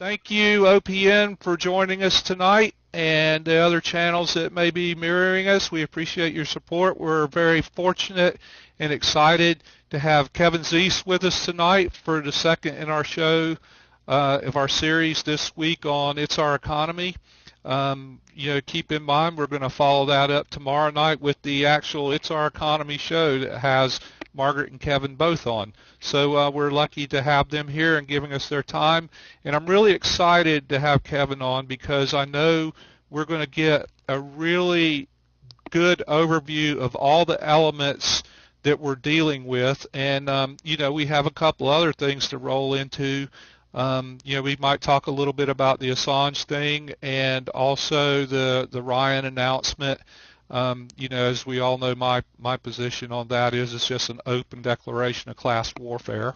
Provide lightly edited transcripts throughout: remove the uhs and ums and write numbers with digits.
Thank you, OPN, for joining us tonight and the other channels that may be mirroring us. We appreciate your support. We're very fortunate and excited to have Kevin Zeese with us tonight for the second in our show of our series this week on It's Our Economy. Keep in mind we're going to follow that up tomorrow night with the actual It's Our Economy show that has Margaret and Kevin both on. So we're lucky to have them here and giving us their time. And I'm really excited to have Kevin on because I know we're going to get a really good overview of all the elements that we're dealing with. And, we have a couple other things to roll into. We might talk a little bit about the Assange thing and also the Ryan announcement. As we all know, my position on that is it's just an open declaration of class warfare.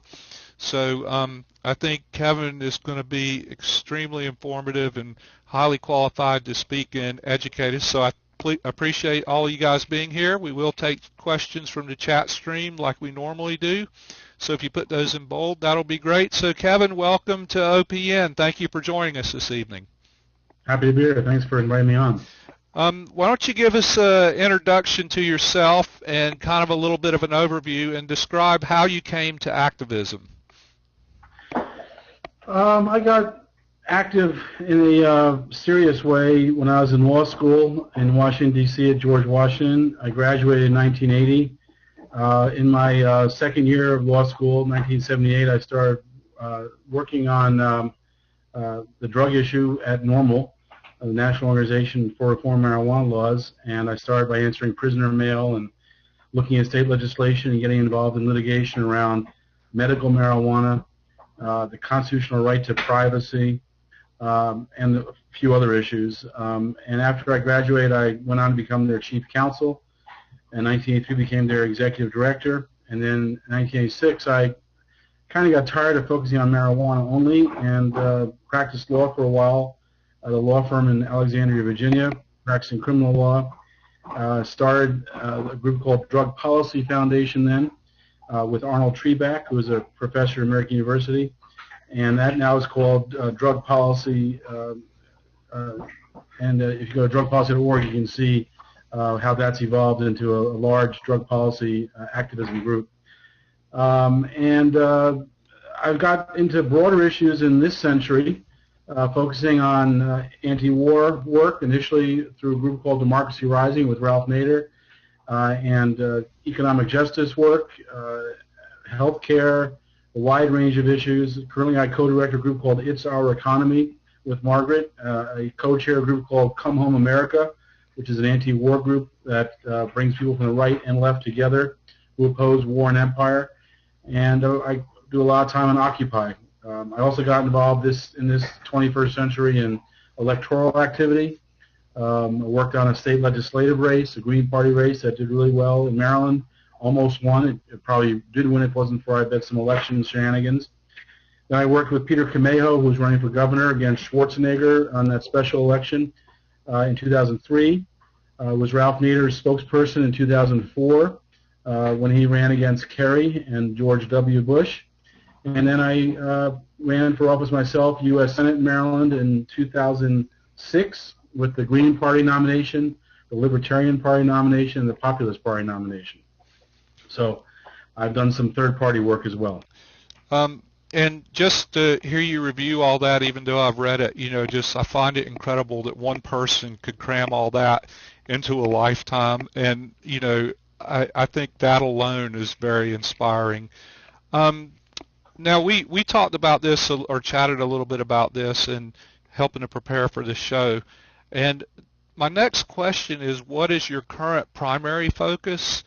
So I think Kevin is going to be extremely informative and highly qualified to speak and educate us. So I appreciate all you guys being here. We will take questions from the chat stream like we normally do. So if you put those in bold, that'll be great. So Kevin, welcome to OPN. Thank you for joining us this evening. Happy to be here. Thanks for inviting me on. Why don't you give us an introduction to yourself and kind of a little bit of an overview and describe how you came to activism? I got active in a serious way when I was in law school in Washington, D.C. at George Washington. I graduated in 1980. In my second year of law school, 1978, I started working on the drug issue at NORML, the National Organization for Reform Marijuana Laws, and I started by answering prisoner mail and looking at state legislation and getting involved in litigation around medical marijuana, the constitutional right to privacy, and a few other issues. And after I graduated, I went on to become their chief counsel. In 1983, became their executive director, and then in 1986, I kind of got tired of focusing on marijuana only and practiced law for a while at a law firm in Alexandria, Virginia, practicing criminal law. Started a group called Drug Policy Foundation then with Arnold Treback, who was a professor at American University, and that now is called Drug Policy. And if you go to drugpolicy.org, you can see how that's evolved into a large drug policy activism group. I've got into broader issues in this century, focusing on anti-war work, initially through a group called Democracy Rising with Ralph Nader, and economic justice work, healthcare, a wide range of issues. Currently I co-direct a group called It's Our Economy with Margaret, I co-chair a group called Come Home America, which is an anti-war group that brings people from the right and left together who oppose war and empire. And I do a lot of time on Occupy. I also got involved in this 21st century in electoral activity. I worked on a state legislative race, a Green Party race that did really well in Maryland, almost won. It probably did win if it wasn't for, I bet, some election shenanigans. Then I worked with Peter Camejo, who was running for governor against Schwarzenegger on that special election in 2003. Was Ralph Nader's spokesperson in 2004 when he ran against Kerry and George W. Bush. And then I ran for office myself, U.S. Senate in Maryland in 2006 with the Green Party nomination, the Libertarian Party nomination, and the Populist Party nomination. So I've done some third-party work as well. And just to hear you review all that, even though I've read it, I find it incredible that one person could cram all that into a lifetime. And, I think that alone is very inspiring. Now, we talked about this or chatted a little bit about this and helping to prepare for this show. And my next question is, what is your current primary focus?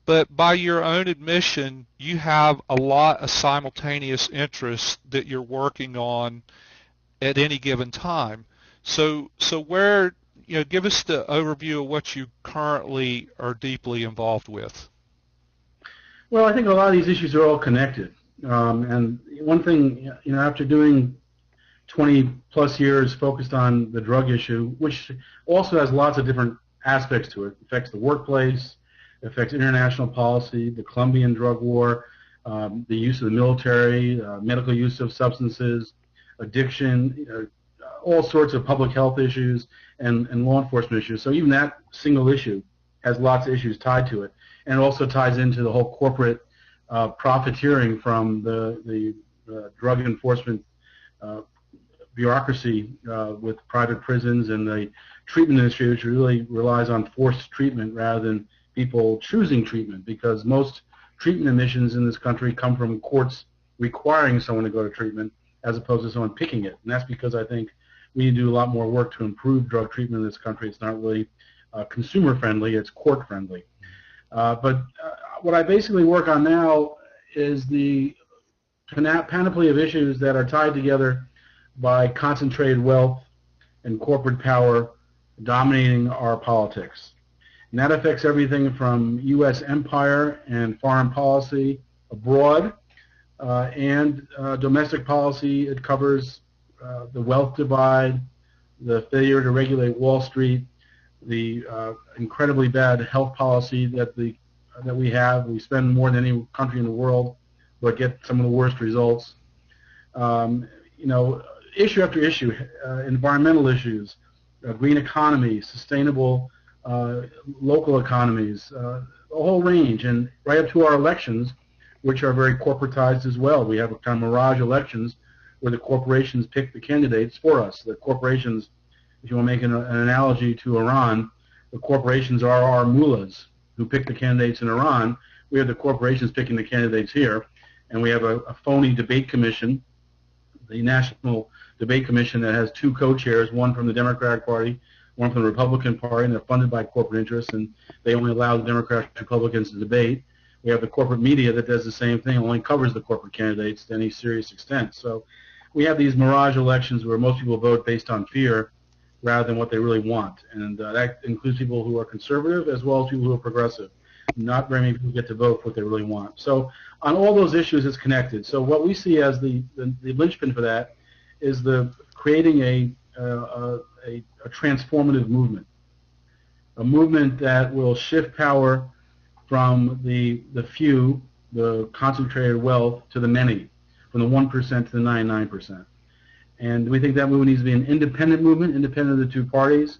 But by your own admission, you have a lot of simultaneous interests that you're working on at any given time. So where, give us the overview of what you currently are deeply involved with. Well, I think a lot of these issues are all connected. And one thing, after doing 20 plus years focused on the drug issue, which also has lots of different aspects to it, affects the workplace, affects international policy, the Colombian drug war, the use of the military, medical use of substances, addiction, all sorts of public health issues and law enforcement issues. So even that single issue has lots of issues tied to it, and it also ties into the whole corporate profiteering from the drug enforcement bureaucracy with private prisons and the treatment industry, which really relies on forced treatment rather than people choosing treatment, because most treatment admissions in this country come from courts requiring someone to go to treatment as opposed to someone picking it. And that's because I think we need to do a lot more work to improve drug treatment in this country. It's not really consumer friendly, it's court friendly. But what I basically work on now is the panoply of issues that are tied together by concentrated wealth and corporate power dominating our politics. And that affects everything from U.S. empire and foreign policy abroad and domestic policy. It covers the wealth divide, the failure to regulate Wall Street, the incredibly bad health policy that we have. We spend more than any country in the world, but get some of the worst results. Issue after issue, environmental issues, green economy, sustainable local economies, a whole range, and right up to our elections, which are very corporatized as well. We have a kind of mirage elections where the corporations pick the candidates for us. The corporations, if you want to make an analogy to Iran, the corporations are our mullahs who pick the candidates in Iran. We have the corporations picking the candidates here, and we have a phony debate commission, the National Debate Commission, that has two co-chairs, one from the Democratic Party, one from the Republican Party, and they're funded by corporate interests, and they only allow the Democrats and Republicans to debate. We have the corporate media that does the same thing, only covers the corporate candidates to any serious extent. So we have these mirage elections where most people vote based on fear rather than what they really want, and that includes people who are conservative as well as people who are progressive. Not very many people get to vote for what they really want. So on all those issues, it's connected. So what we see as the linchpin for that is the creating a transformative movement, a movement that will shift power from the few, the concentrated wealth, to the many, from the 1% to the 99%. And we think that movement needs to be an independent movement, independent of the two parties.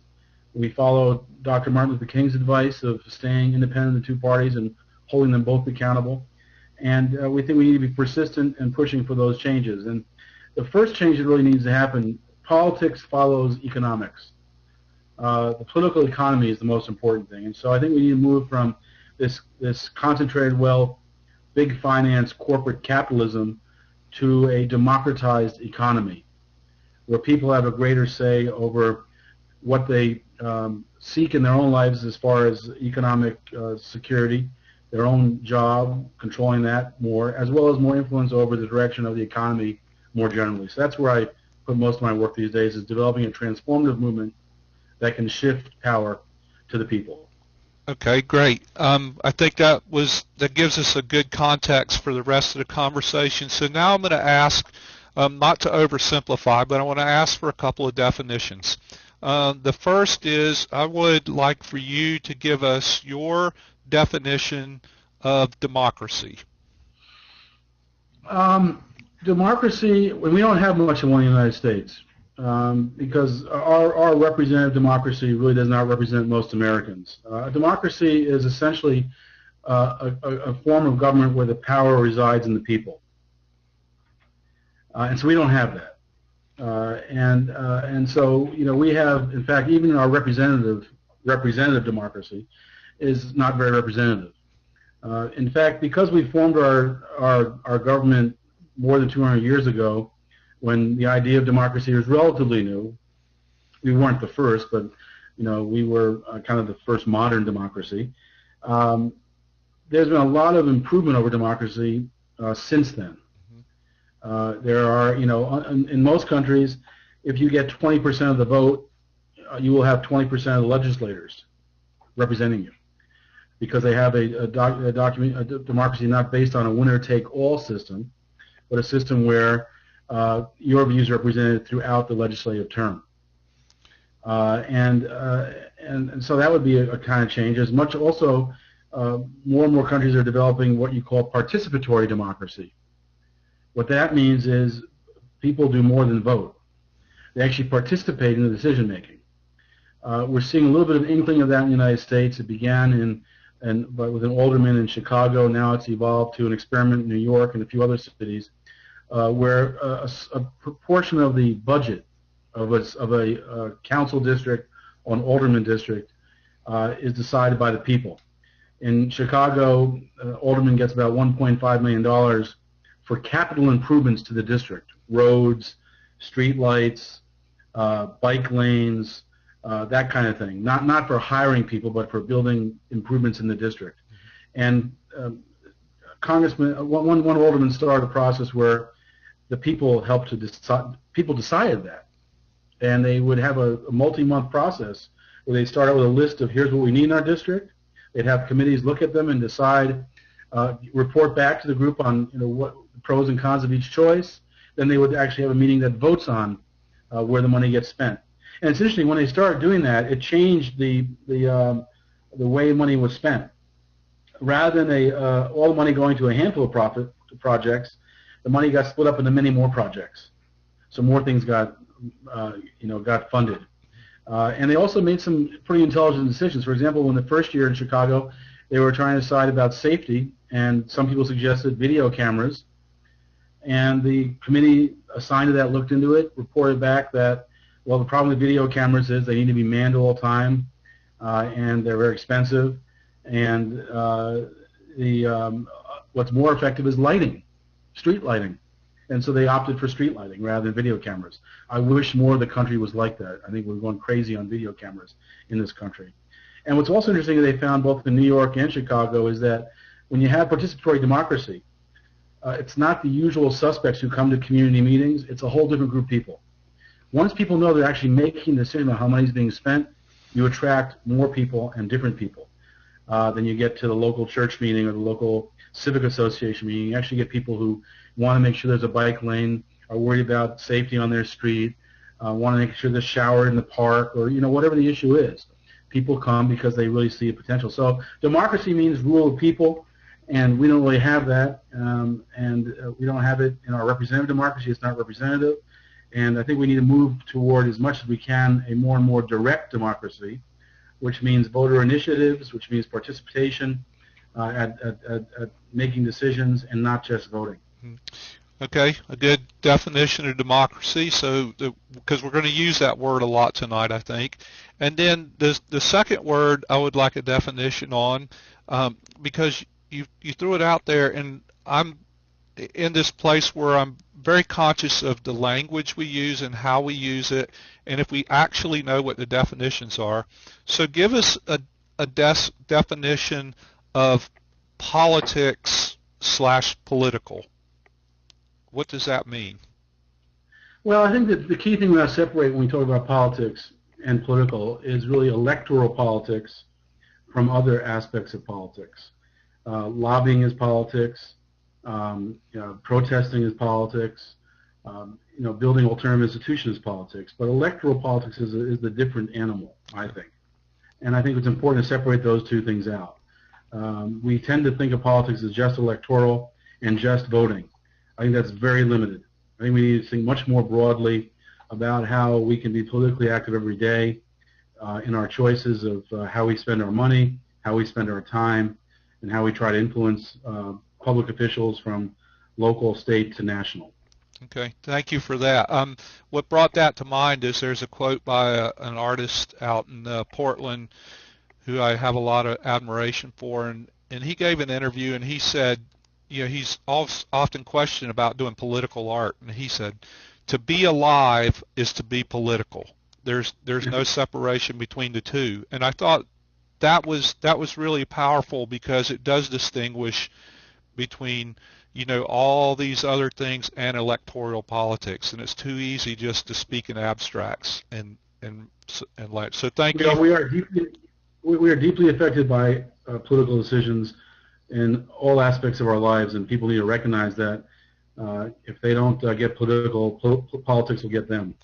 We follow Dr. Martin Luther King's advice of staying independent of the two parties and holding them both accountable. And we think we need to be persistent in pushing for those changes. And the first change that really needs to happen, politics follows economics. The political economy is the most important thing. And so I think we need to move from this concentrated wealth, big finance, corporate capitalism to a democratized economy where people have a greater say over what they seek in their own lives as far as economic security, their own job, controlling that more, as well as more influence over the direction of the economy more generally. So that's where I put most of my work these days, is developing a transformative movement that can shift power to the people. Okay, great. I think that gives us a good context for the rest of the conversation. So now I'm going to ask, not to oversimplify, but I want to ask for a couple of definitions. The first is, I would like for you to give us your definition of democracy. Democracy, we don't have much of one in the United States because our representative democracy really does not represent most Americans. Democracy is essentially a form of government where the power resides in the people. And so we don't have that. And so, we have, in fact, even our representative democracy is not very representative. In fact, because we formed our government more than 200 years ago, when the idea of democracy was relatively new, we weren't the first, but we were kind of the first modern democracy. There's been a lot of improvement over democracy since then. There are, in most countries, if you get 20% of the vote, you will have 20% of the legislators representing you, because they have a democracy not based on a winner-take-all system, but a system where your views are represented throughout the legislative term. And so that would be a kind of change. As much also, more and more countries are developing what you call participatory democracy. What that means is people do more than vote. They actually participate in the decision making. We're seeing a little bit of inkling of that in the United States. It began with an alderman in Chicago. Now it's evolved to an experiment in New York and a few other cities, where a proportion of the budget of a council district or an alderman district is decided by the people. In Chicago, alderman gets about $1.5 million for capital improvements to the district: roads, street lights, bike lanes, that kind of thing. Not for hiring people, but for building improvements in the district. And one alderman started a process where the people helped to decide. People decided that, and they would have a multi-month process where they start out with a list of here's what we need in our district. They'd have committees look at them and decide, report back to the group on what the pros and cons of each choice. Then they would actually have a meeting that votes on where the money gets spent. And it's interesting, when they started doing that, it changed the way money was spent. Rather than all the money going to a handful of projects, the money got split up into many more projects. So more things got funded. And they also made some pretty intelligent decisions. For example, in the first year in Chicago, they were trying to decide about safety, and some people suggested video cameras. And the committee assigned to that looked into it, reported back that, well, the problem with video cameras is they need to be manned all the time, and they're very expensive. And what's more effective is lighting, street lighting. And so they opted for street lighting rather than video cameras. I wish more of the country was like that. I think we're going crazy on video cameras in this country. And what's also interesting that they found both in New York and Chicago is that when you have participatory democracy, it's not the usual suspects who come to community meetings. It's a whole different group of people. Once people know they're actually making a decision about how money is being spent, you attract more people and different people than you get to the local church meeting or the local civic association meeting. You actually get people who want to make sure there's a bike lane, are worried about safety on their street, want to make sure there's a shower in the park, or whatever the issue is. People come because they really see a potential. So democracy means rule of people, and we don't really have that, and we don't have it in our representative democracy. It's not representative, and I think we need to move toward, as much as we can, a more and more direct democracy, which means voter initiatives, which means participation at making decisions and not just voting. Okay, a good definition of democracy. So, because we're going to use that word a lot tonight, I think. And then the second word I would like a definition on, because you threw it out there, and I'm in this place where I'm very conscious of the language we use and how we use it, and if we actually know what the definitions are. So, give us a definition of politics/political. What does that mean? Well, I think that the key thing we have to separate when we talk about politics and political is really electoral politics from other aspects of politics. Lobbying is politics. Protesting is politics. Building alternative institutions is politics. But electoral politics is the different animal, I think. And I think it's important to separate those two things out. We tend to think of politics as just electoral and just voting. I think that's very limited. I think we need to think much more broadly about how we can be politically active every day in our choices of how we spend our money, how we spend our time, and how we try to influence public officials from local, state to national. Okay, thank you for that. What brought that to mind is there's a quote by an artist out in Portland who I have a lot of admiration for, and he gave an interview and he said, he's often questioned about doing political art, and he said, to be alive is to be political. There's no separation between the two, and I thought that was really powerful because it does distinguish between all these other things and electoral politics, and it's too easy just to speak in abstracts and like. So thank you. We are deeply affected by political decisions in all aspects of our lives, and people need to recognize that if they don't get political, politics will get them.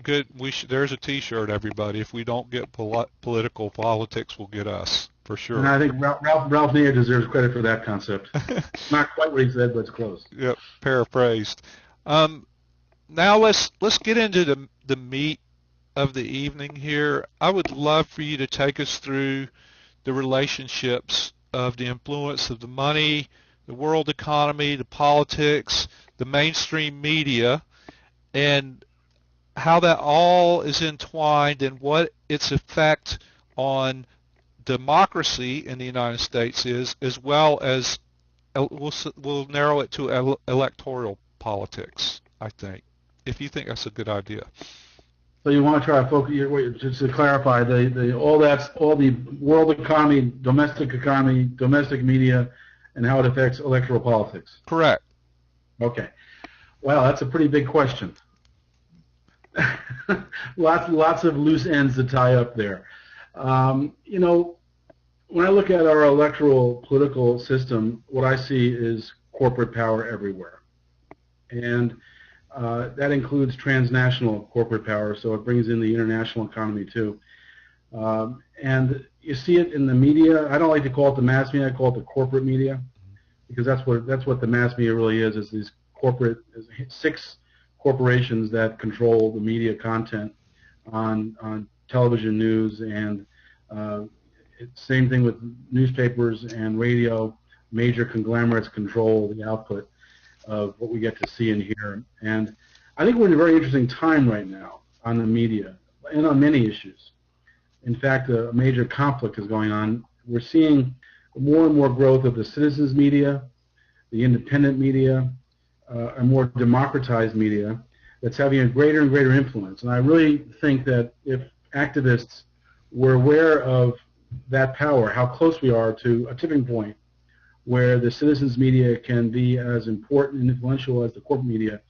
Good. There's a T-shirt, everybody. If we don't get political, politics will get us, for sure. And I think Ralph Nader deserves credit for that concept. Not quite what he said, but it's close. Yep, paraphrased. Um, Now let's get into the meat of the evening here. I would love for you to take us through the relationships of the influence of the money, the world economy, the politics, the mainstream media, and how that all is entwined and what its effect on democracy in the United States is, as well as we'll narrow it to electoral politics, I think, if you think that's a good idea. So you want to try to focus just to clarify all the world economy, domestic media, and how it affects electoral politics. Correct. Okay. Wow, that's a pretty big question. lots of loose ends to tie up there. You know, when I look at our electoral political system, what I see is corporate power everywhere, and that includes transnational corporate power, so it brings in the international economy too. And you see it in the media. I don't like to call it the mass media. I call it the corporate media, because that's what the mass media really is these six corporations that control the media content on television news, and same thing with newspapers and radio. Major conglomerates control the output of what we get to see and hear. And I think we're in a very interesting time right now on the media and on many issues. In fact, a major conflict is going on. We're seeing more and more growth of the citizens media, the independent media, a more democratized media that's having a greater and greater influence. And I really think that if activists were aware of that power, how close we are to a tipping point where the citizens media can be as important and influential as the corporate media,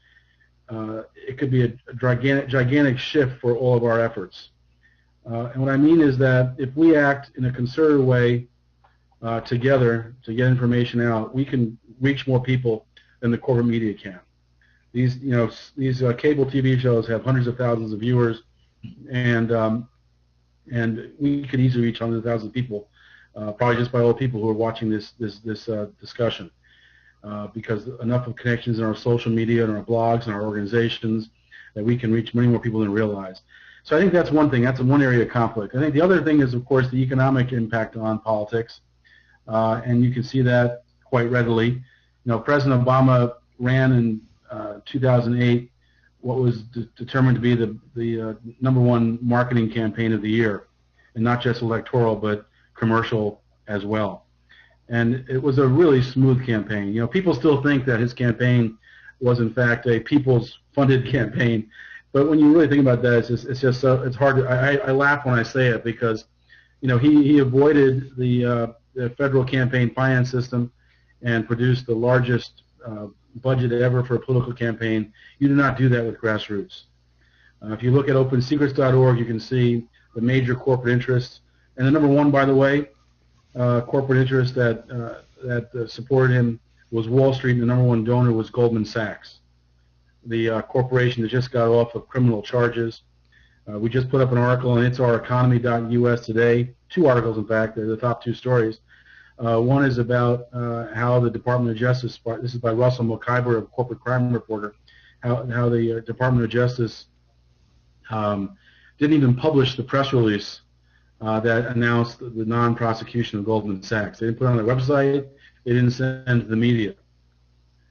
it could be a gigantic shift for all of our efforts. And what I mean is that if we act in a concerted way together to get information out, we can reach more people than the corporate media can. These cable TV shows have hundreds of thousands of viewers, and we could easily reach hundreds of thousands of people, probably just by all the people who are watching this discussion, because enough of connections in our social media and our blogs and our organizations that we can reach many more people than realize. So I think that's one thing. That's one area of conflict. I think the other thing is, of course, the economic impact on politics, and you can see that quite readily. You know, President Obama ran in 2008 what was determined to be the #1 marketing campaign of the year, and not just electoral but commercial as well. And it was a really smooth campaign. You know, people still think that his campaign was in fact a people's funded campaign, but when you really think about that, it's hard to, I laugh when I say it, because you know he avoided the federal campaign finance system and produced the largest budget ever for a political campaign. You do not do that with grassroots. If you look at OpenSecrets.org, you can see the major corporate interests, and the #1, by the way, corporate interest that supported him was Wall Street, and the #1 donor was Goldman Sachs, the corporation that just got off of criminal charges. We just put up an article on itsoureconomy.us today, 2 articles in fact, they're the top 2 stories. One is about how the Department of Justice, this is by Russell McIver of Corporate Crime Reporter, how the Department of Justice didn't even publish the press release that announced the non-prosecution of Goldman Sachs. They didn't put it on their website. They didn't send it to the media.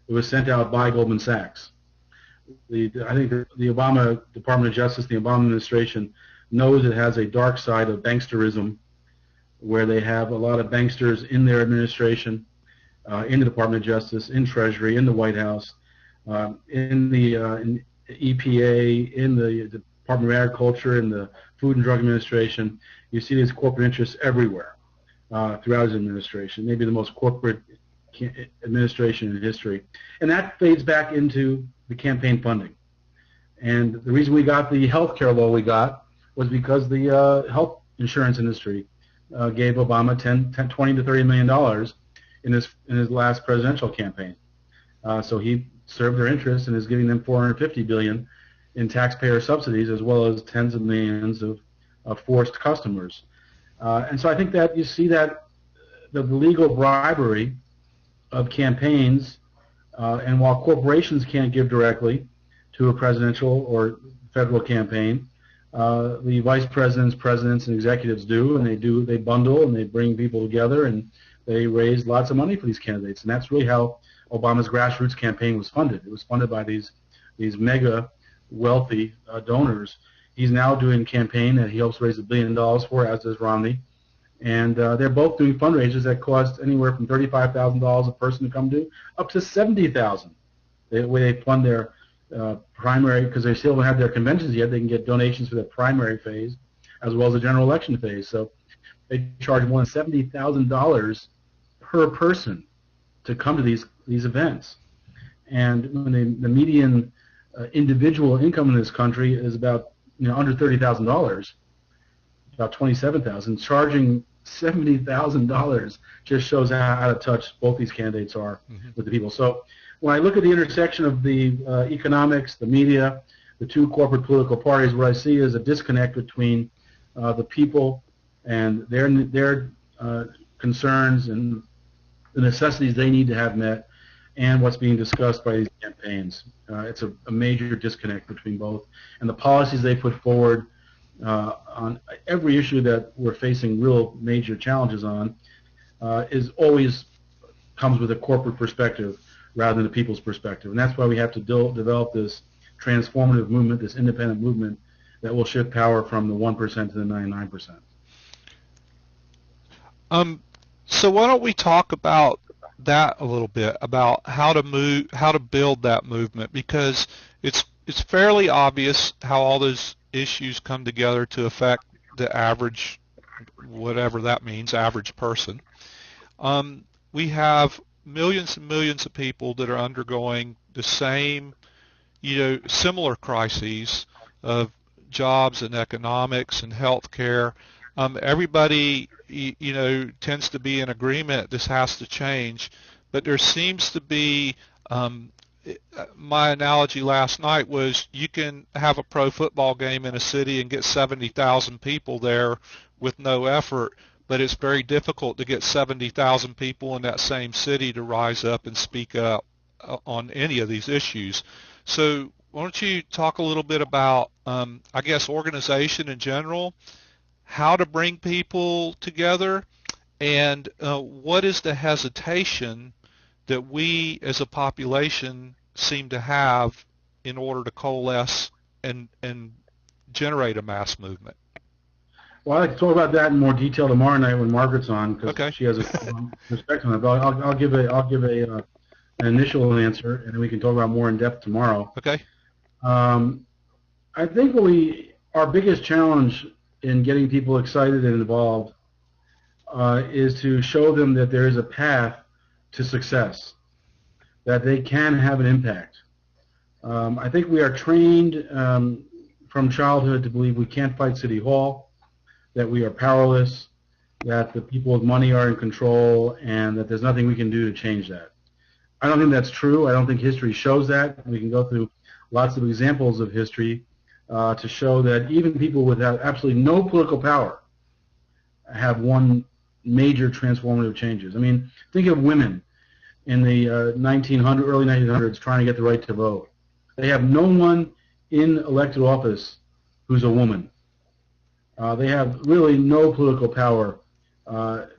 It was sent out by Goldman Sachs. I think the Obama Department of Justice, the Obama administration, knows it has a dark side of banksterism, where they have a lot of banksters in their administration, in the Department of Justice, in Treasury, in the White House, in the EPA, in the Department of Agriculture, in the Food and Drug Administration. You see these corporate interests everywhere throughout his administration, maybe the most corporate administration in history. And that fades back into the campaign funding. And the reason we got the health care law we got was because the health insurance industry gave Obama $20 to $30 million in his last presidential campaign. So he served their interests and is giving them $450 billion in taxpayer subsidies, as well as tens of millions of forced customers. And so I think that you see that the legal bribery of campaigns And while corporations can't give directly to a presidential or federal campaign, the vice presidents, presidents, and executives do, and they bundle and they bring people together and they raise lots of money for these candidates. And that's really how Obama's grassroots campaign was funded. It was funded by these mega wealthy donors. He's now doing a campaign that he hopes to raise $1 billion for, as does Romney. And they're both doing fundraisers that cost anywhere from $35,000 a person to come to, up to $70,000. The way they fund their primary, because they still don't have their conventions yet, they can get donations for the primary phase as well as the general election phase. So they charge more than $70,000 per person to come to these events. And when the median individual income in this country is about under $30,000, about $27,000, charging $70,000 just shows how out of touch both these candidates are with the people. So when I look at the intersection of the economics, the media, the two corporate political parties, what I see is a disconnect between the people and their concerns and the necessities they need to have met and what's being discussed by these campaigns. It's a major disconnect between both. And the policies they put forward on every issue that we're facing real major challenges on is always comes with a corporate perspective rather than a people's perspective. And that's why we have to develop this transformative movement, this independent movement that will shift power from the 1% to the 99%. So why don't we talk about that a little bit, about how to build that movement, because it's fairly obvious how all those issues come together to affect the average, whatever that means, average person. We have millions and millions of people that are undergoing the same, similar crises of jobs and economics and healthcare. Everybody, tends to be in agreement this has to change, but there seems to be, my analogy last night was you can have a pro football game in a city and get 70,000 people there with no effort, but it's very difficult to get 70,000 people in that same city to rise up and speak up on any of these issues. So why don't you talk a little bit about, I guess, organization in general, how to bring people together, and what is the hesitation that we as a population seem to have in order to coalesce and generate a mass movement? Well, I'd like to talk about that in more detail tomorrow night when Margaret's on, because she has a perspective on it. But I'll give an initial answer, and then we can talk about more in depth tomorrow. Okay. I think our biggest challenge in getting people excited and involved is to show them that there is a path to success, that they can have an impact. I think we are trained from childhood to believe we can't fight City Hall, that we are powerless, that the people with money are in control, and that there's nothing we can do to change that. I don't think that's true. I don't think history shows that. We can go through lots of examples of history to show that even people without absolutely no political power have won major transformative changes. I mean, think of women in the early 1900s trying to get the right to vote. They have no one in elected office who's a woman. They have really no political power,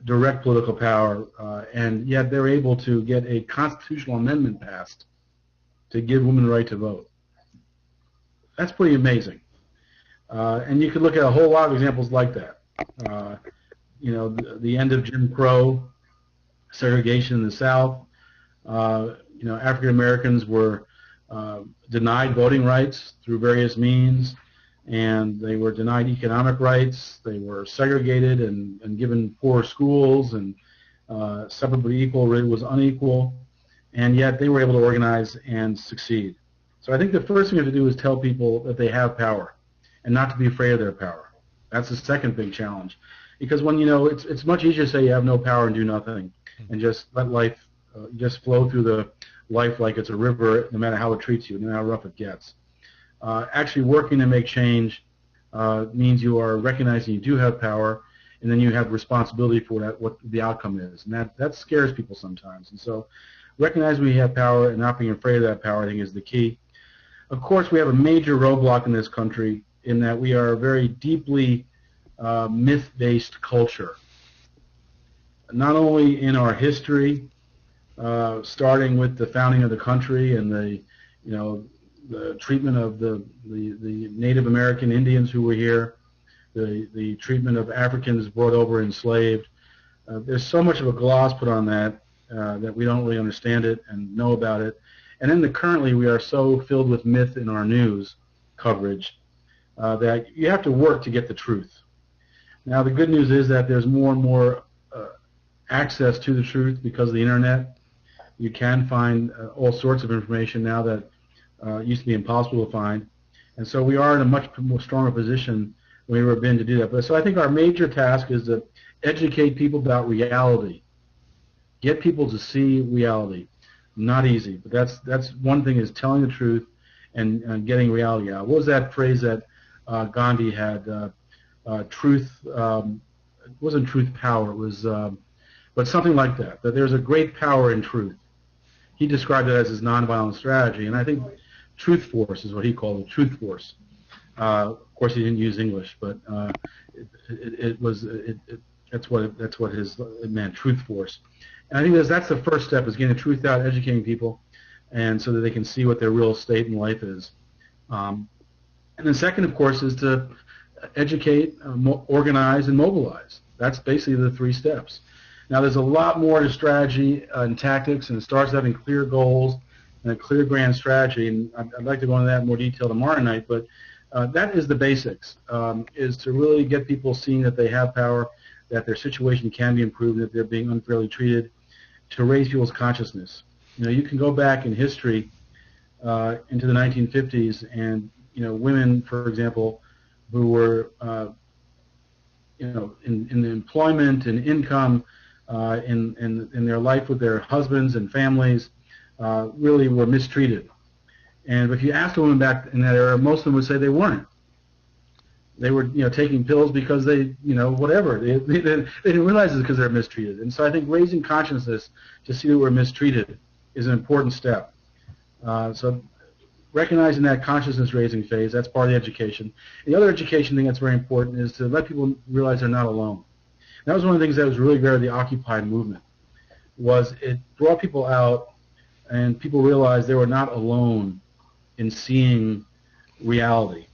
direct political power, and yet they're able to get a constitutional amendment passed to give women the right to vote. That's pretty amazing. And you could look at a whole lot of examples like that. The end of Jim Crow, segregation in the South. African Americans were denied voting rights through various means, and they were denied economic rights. They were segregated and given poor schools, and separate but equal really was unequal, and yet they were able to organize and succeed. So I think the first thing we have to do is tell people that they have power and not to be afraid of their power. That's the second big challenge. Because when it's much easier to say you have no power and do nothing and just let life just flow through the life like it's a river, no matter how it treats you, no matter how rough it gets. Actually working to make change means you are recognizing you do have power, and then you have responsibility for what the outcome is. And that scares people sometimes. And so recognizing we have power and not being afraid of that power, I think, is the key. Of course, we have a major roadblock in this country in that we are a very deeply myth-based culture. Not only in our history, starting with the founding of the country and the treatment of the Native American Indians who were here, the treatment of Africans brought over enslaved. There's so much of a gloss put on that that we don't really understand it and know about it. And then currently we are so filled with myth in our news coverage that you have to work to get the truth. Now the good news is that there's more and more access to the truth because of the internet. You can find all sorts of information now that used to be impossible to find. And so we are in a much more stronger position than we've ever been to do that. But so I think our major task is to educate people about reality. Get people to see reality. Not easy, but that's one thing, is telling the truth and getting reality out. What was that phrase that Gandhi had? Truth, it wasn't truth power, it was, but something like that, that there's a great power in truth. He described it as his nonviolent strategy, and I think truth force is what he called it, truth force. Of course, he didn't use English, but that's what it meant, truth force. And I think that's the first step, is getting the truth out, educating people, and so that they can see what their real state in life is. And the second, of course, is to educate, organize, and mobilize. That's basically the three steps. Now, there's a lot more to strategy and tactics, and it starts having clear goals and a clear grand strategy, and I'd like to go into that in more detail tomorrow night, but that is the basics, is to really get people seeing that they have power, that their situation can be improved, that they're being unfairly treated, to raise people's consciousness. You can go back in history into the 1950s, and women, for example, who were in the employment and income in their life with their husbands and families, really were mistreated. And if you asked a woman back in that era, most of them would say they weren't. They were, taking pills because they, whatever. They didn't realize it's because they're mistreated. And so I think raising consciousness to see that we're mistreated is an important step. So recognizing that consciousness-raising phase, that's part of the education. The other education thing that's very important is to let people realize they're not alone. That was one of the things that was really great of the Occupy movement, was it brought people out and people realized they were not alone in seeing reality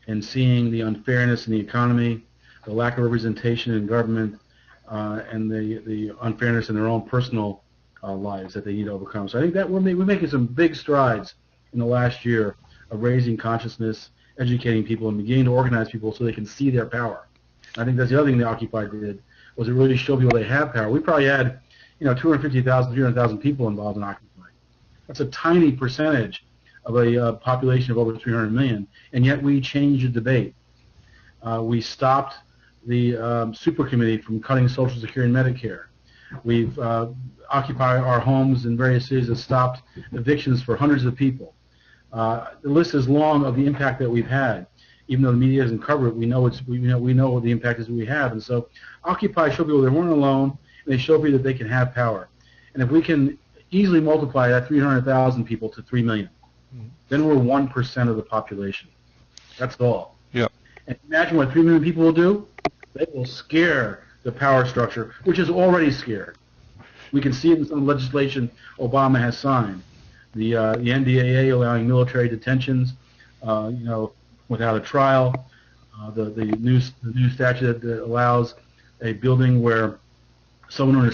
and seeing the unfairness in the economy, the lack of representation in government, and the unfairness in their own personal lives that they need to overcome. So I think that we're making some big strides in the last year of raising consciousness, educating people, and beginning to organize people so they can see their power. I think that's the other thing the Occupy did, was it really showed people they have power. We probably had 250,000, 300,000 people involved in Occupy. That's a tiny percentage of a population of over 300 million, and yet we changed the debate. We stopped the super committee from cutting Social Security and Medicare. We've occupied our homes in various cities that stopped evictions for hundreds of people. The list is long of the impact that we've had. Even though the media doesn't cover it, we know what the impact is that we have. And so Occupy showed people they weren't alone, and they showed people that they can have power. And if we can easily multiply that 300,000 people to 3 million, then we're 1% of the population. That's all. Yep. And imagine what 3 million people will do. They will scare the power structure, which is already scared. We can see it in some legislation Obama has signed. The NDAA allowing military detentions, without a trial. The new statute that allows a building where someone under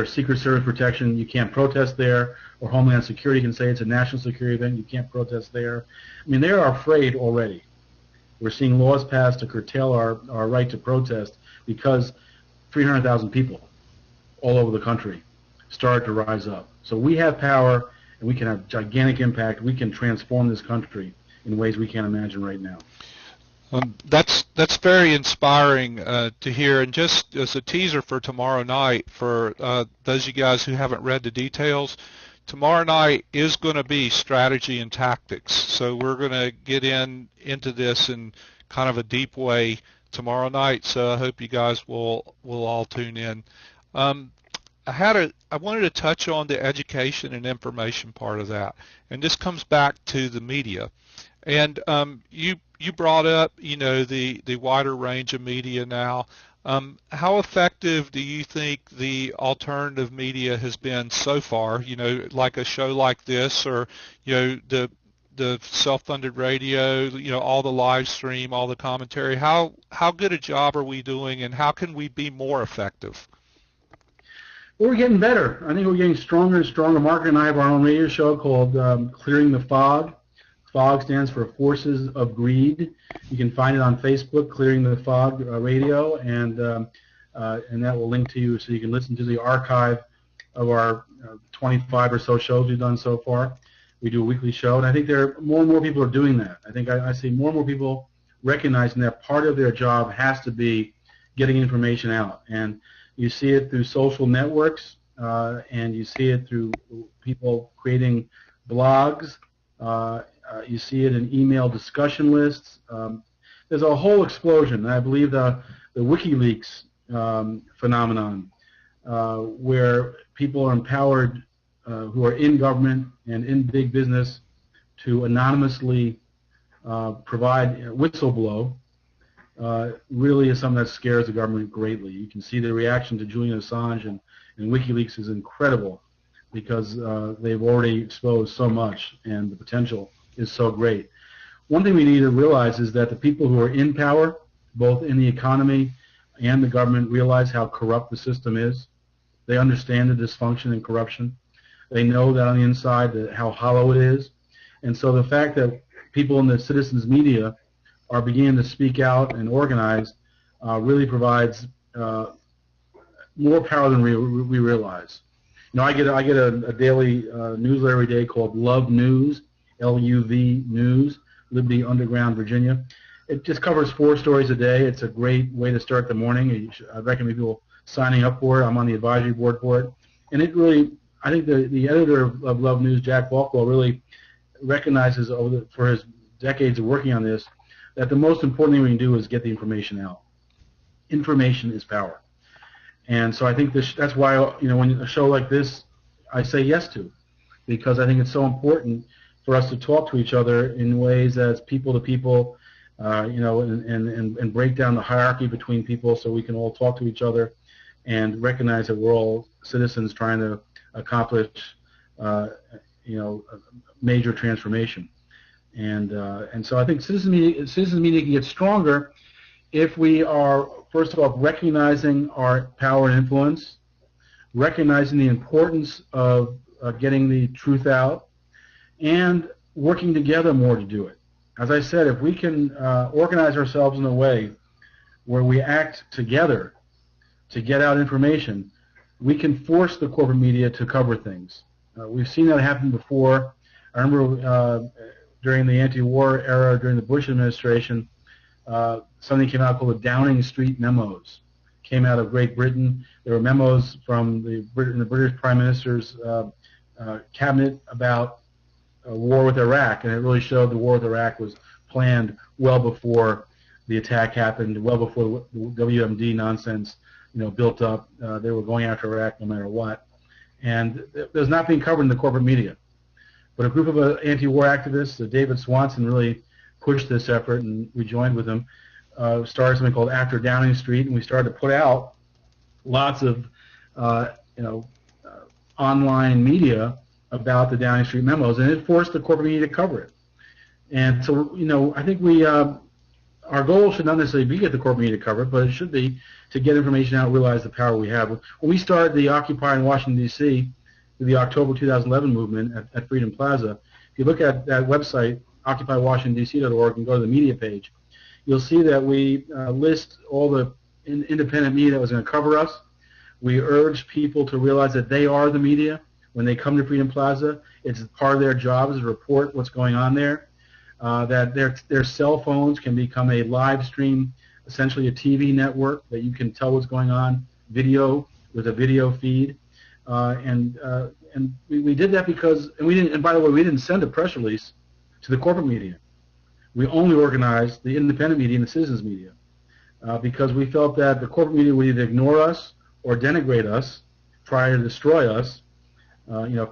Secret Service protection, you can't protest there, or Homeland Security can say it's a national security event, you can't protest there. I mean, they are afraid already. We're seeing laws passed to curtail our right to protest because 300,000 people all over the country started to rise up. So we have power, and we can have gigantic impact. We can transform this country in ways we can't imagine right now. That's very inspiring to hear. And just as a teaser for tomorrow night, for those of you guys who haven't read the details, tomorrow night is going to be strategy and tactics. So we're going to get into this in kind of a deep way tomorrow night. So I hope you guys will all tune in. I wanted to touch on the education and information part of that, and this comes back to the media. And you brought up, the wider range of media now. How effective do you think the alternative media has been so far? Like a show like this, or the self-funded radio, all the live stream, all the commentary. How good a job are we doing, and how can we be more effective? Well, we're getting better. I think we're getting stronger and stronger. Mark and I have our own radio show called Clearing the Fog. FOG stands for Forces of Greed. You can find it on Facebook, Clearing the Fog Radio, and that will link to you so you can listen to the archive of our 25 or so shows we've done so far. We do a weekly show, and I think more and more people are doing that. I think I see more and more people recognizing that part of their job has to be getting information out. And you see it through social networks, and you see it through people creating blogs. You see it in email discussion lists. There's a whole explosion. I believe the WikiLeaks phenomenon, where people are empowered who are in government and in big business to anonymously provide whistleblow, really is something that scares the government greatly. You can see the reaction to Julian Assange and WikiLeaks is incredible because they've already exposed so much and the potential is so great. One thing we need to realize is that the people who are in power, both in the economy and the government, realize how corrupt the system is. They understand the dysfunction and corruption. They know that on the inside how hollow it is. And so the fact that people in the citizens' media are beginning to speak out and organize really provides more power than we realize. I get a daily newsletter every day called Love News, LUV News, Liberty Underground, Virginia. It just covers 4 stories a day. It's a great way to start the morning. I recommend people signing up for it. I'm on the advisory board for it. And it really, I think the editor of Love News, Jack Balkwell, really recognizes for his decades of working on this that the most important thing we can do is get the information out. Information is power. And so I think that's why, when a show like this, I say yes to, because I think it's so important for us to talk to each other in ways that's people to people, and break down the hierarchy between people so we can all talk to each other and recognize that we're all citizens trying to accomplish, major transformation. And so I think citizen media can get stronger if we are, first of all, recognizing our power and influence, recognizing the importance of getting the truth out, and working together more to do it. As I said, if we can organize ourselves in a way where we act together to get out information, we can force the corporate media to cover things. We've seen that happen before. I remember during the anti-war era, during the Bush administration, something came out called the Downing Street Memos. Came out of Great Britain. There were memos from the British Prime Minister's cabinet about a war with Iraq, and it really showed the war with Iraq was planned well before the attack happened, well before the WMD nonsense, built up. They were going after Iraq no matter what, and there's not being covered in the corporate media. But a group of anti-war activists, David Swanson, really pushed this effort, and we joined with him. Started something called After Downing Street, and we started to put out lots of, online media about the Downing Street memos, and it forced the corporate media to cover it. And so, I think our goal should not necessarily be get the corporate media to cover it, but it should be to get information out and realize the power we have. When we started the Occupy in Washington, D.C., the October 2011 movement at Freedom Plaza, if you look at that website, occupywashingtondc.org, and go to the media page, you'll see that we list all the independent media that was going to cover us. We urge people to realize that they are the media. When they come to Freedom Plaza, it's part of their job is to report what's going on there, that their cell phones can become a live stream, essentially a TV network that you can tell what's going on, video with a video feed. And we did that because, and by the way, we didn't send a press release to the corporate media. We only organized the independent media and the citizens media because we felt that the corporate media would either ignore us or denigrate us try to destroy us.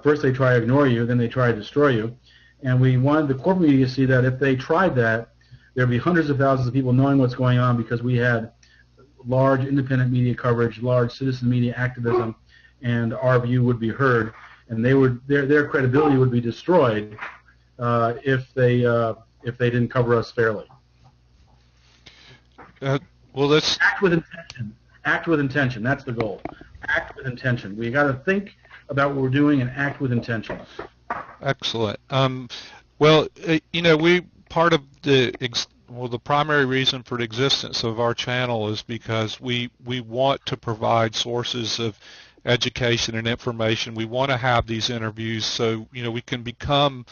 First they try to ignore you, then they try to destroy you. And we wanted the corporate media to see that if they tried that, there'd be hundreds of thousands of people knowing what's going on because we had large independent media coverage, large citizen media activism, and our view would be heard. And their credibility would be destroyed if they didn't cover us fairly. Well, let's act with intention. Act with intention. That's the goal. Act with intention. We got to think about what we're doing and act with intention. Excellent. Well, we part of the primary reason for the existence of our channel is because we want to provide sources of education and information. We want to have these interviews so we can become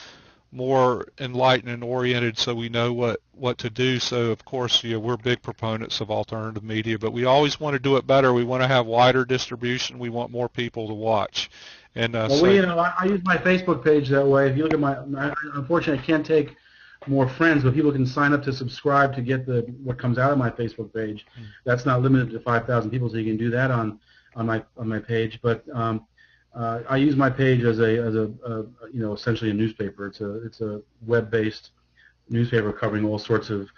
more enlightened and oriented so we know what to do. So of course we're big proponents of alternative media, but we always want to do it better. We want to have wider distribution. We want more people to watch. And I use my Facebook page that way. If you look at unfortunately I can't take more friends, but people can sign up to subscribe to get what comes out of my Facebook page. That's not limited to 5,000 people, so you can do that on my page. But I use my page as essentially a newspaper. It's a web-based newspaper covering all sorts of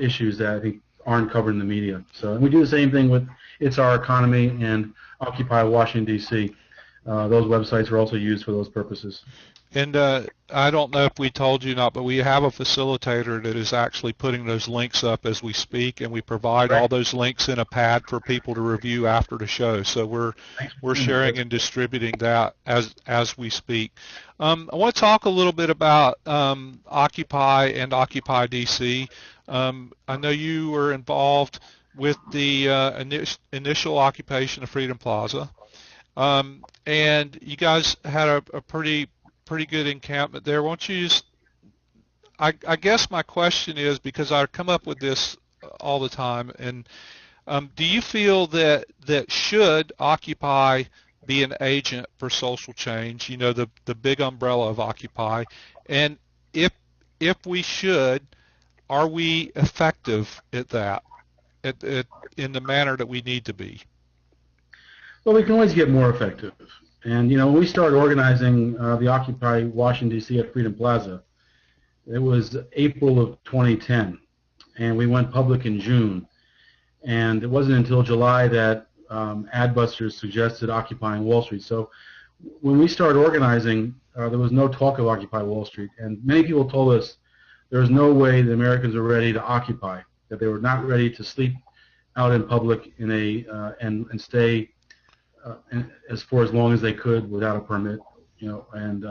issues that I think aren't covered in the media. So we do the same thing with It's Our Economy and Occupy Washington D.C. Those websites are also used for those purposes. And I don't know if we told you or not, but we have a facilitator that is actually putting those links up as we speak, and we provide all those links in a pad for people to review after the show. So we're sharing and distributing that as we speak. I want to talk a little bit about Occupy and Occupy DC. I know you were involved with the initial occupation of Freedom Plaza, and you guys had a pretty good encampment there. Won't you just, I guess my question is, because I come up with this all the time, and do you feel that should Occupy be an agent for social change, the big umbrella of Occupy, and if we should, are we effective at that, in the manner that we need to be? Well, we can always get more effective. And, when we started organizing the Occupy Washington, D.C. at Freedom Plaza, it was April of 2010, and we went public in June. And it wasn't until July that Adbusters suggested occupying Wall Street. So when we started organizing, there was no talk of Occupy Wall Street. And many people told us there was no way the Americans were ready to occupy, that they were not ready to sleep out in public and stay for as long as they could without a permit, and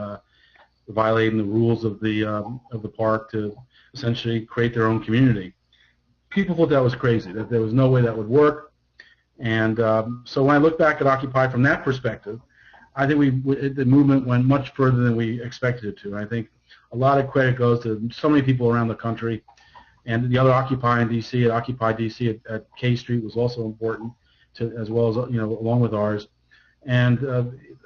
violating the rules of the park to essentially create their own community. People thought that was crazy, that there was no way that would work. And so when I look back at Occupy from that perspective, I think the movement went much further than we expected it to. I think a lot of credit goes to so many people around the country, and the other Occupy in D.C. at Occupy D.C. at K Street was also important, as well as along with ours, and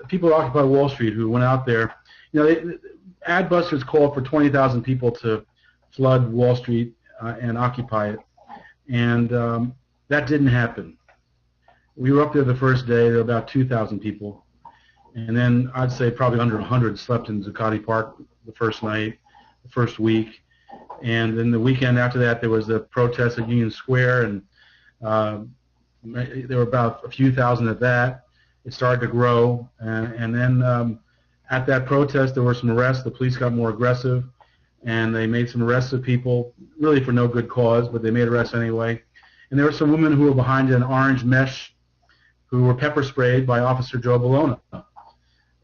people at Occupy Wall Street who went out there. Adbusters called for 20,000 people to flood Wall Street and occupy it, and that didn't happen. We were up there the first day. There were about 2,000 people, and then I'd say probably under 100 slept in Zuccotti Park the first night, the first week, and then the weekend after that there was the protest at Union Square, and there were about a few thousand at that. It started to grow, and then at that protest there were some arrests. The police got more aggressive, and they made some arrests of people, really for no good cause, but they made arrests anyway. And there were some women who were behind an orange mesh who were pepper sprayed by Officer Joe Bologna.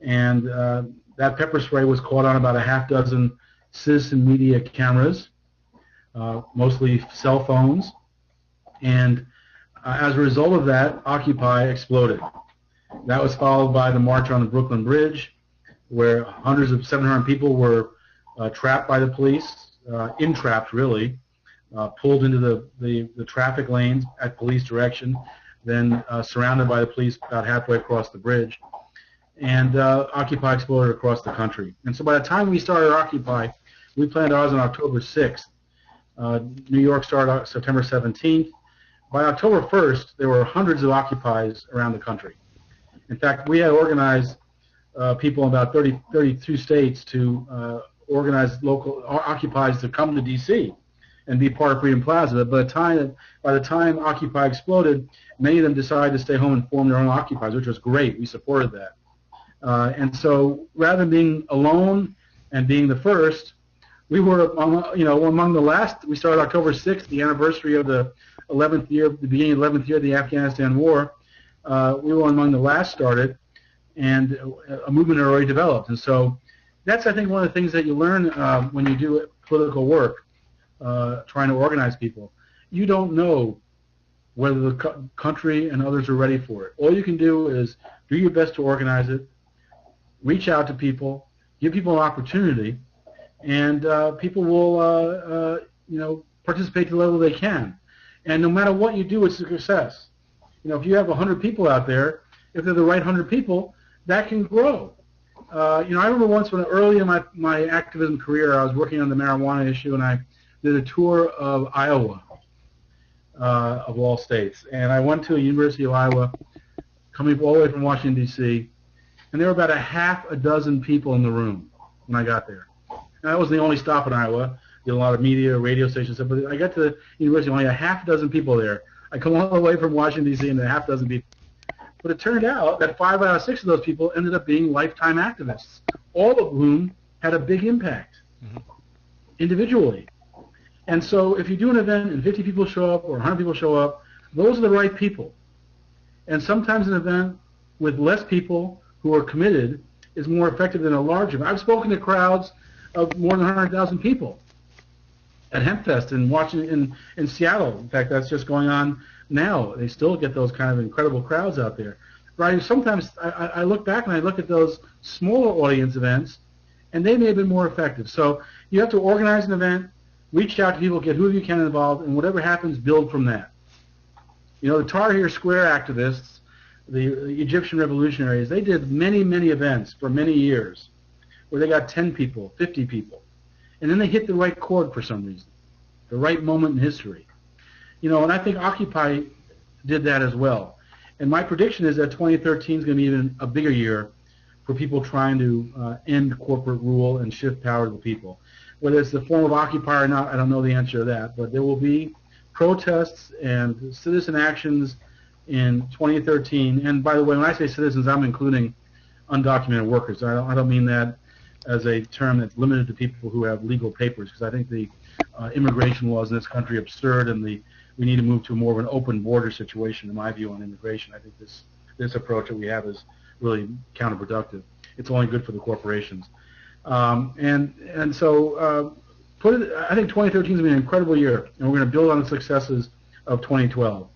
And that pepper spray was caught on about a half dozen citizen media cameras, mostly cell phones. And as a result of that, Occupy exploded. That was followed by the march on the Brooklyn Bridge, where hundreds of 700 people were trapped by the police, entrapped really, pulled into the traffic lanes at police direction, then surrounded by the police about halfway across the bridge. And Occupy exploded across the country. And so by the time we started Occupy, we planned ours on October 6th. New York started September 17th. By October 1st, there were hundreds of Occupies around the country. In fact, we had organized people in about 32 states to organize local occupies to come to D.C. and be part of Freedom Plaza. But by the time Occupy exploded, many of them decided to stay home and form their own occupies, which was great. We supported that. And so rather than being alone and being the first, we were among the last. We started October 6th, the anniversary of the 11th year, the beginning of the 11th year of the Afghanistan War. We were among the last started, and a movement had already developed. And so that's, I think, one of the things that you learn when you do political work, trying to organize people. You don't know whether the country and others are ready for it. All you can do is do your best to organize it, reach out to people, give people an opportunity, and people will participate to the level they can. And no matter what you do, it's a success. If you have 100 people out there, if they're the right 100 people, that can grow. I remember once when early in my activism career, I was working on the marijuana issue, and I did a tour of Iowa, of all states. And I went to a University of Iowa, coming all the way from Washington, D.C., and there were about a half a dozen people in the room when I got there. And that was the only stop in Iowa. Did a lot of media, radio stations, but I got to the university, only a half a dozen people there. I come all the way from Washington, D.C., and a half dozen people. But it turned out that 5 out of 6 of those people ended up being lifetime activists, all of whom had a big impact individually. And so if you do an event and 50 people show up or 100 people show up, those are the right people. And sometimes an event with less people who are committed is more effective than a large event. I've spoken to crowds of more than 100,000 people at HempFest in Washington, in Seattle. In fact, that's just going on now. They still get those kind of incredible crowds out there. But sometimes I look back and I look at those smaller audience events, and they may have been more effective. So you have to organize an event, reach out to people, get whoever you can involved, and whatever happens, build from that. The Tahrir Square activists, the Egyptian revolutionaries, they did many, many events for many years where they got 10 people, 50 people. And then they hit the right chord for some reason, the right moment in history. And I think Occupy did that as well. And my prediction is that 2013 is going to be even a bigger year for people trying to end corporate rule and shift power to the people. Whether it's the form of Occupy or not, I don't know the answer to that. But there will be protests and citizen actions in 2013. And by the way, when I say citizens, I'm including undocumented workers. I don't mean that as a term that's limited to people who have legal papers, because I think the immigration laws in this country are absurd, and we need to move to more of an open border situation, in my view, on immigration. I think this approach that we have is really counterproductive. It's only good for the corporations. So I think 2013 is going to be an incredible year, and we're going to build on the successes of 2012.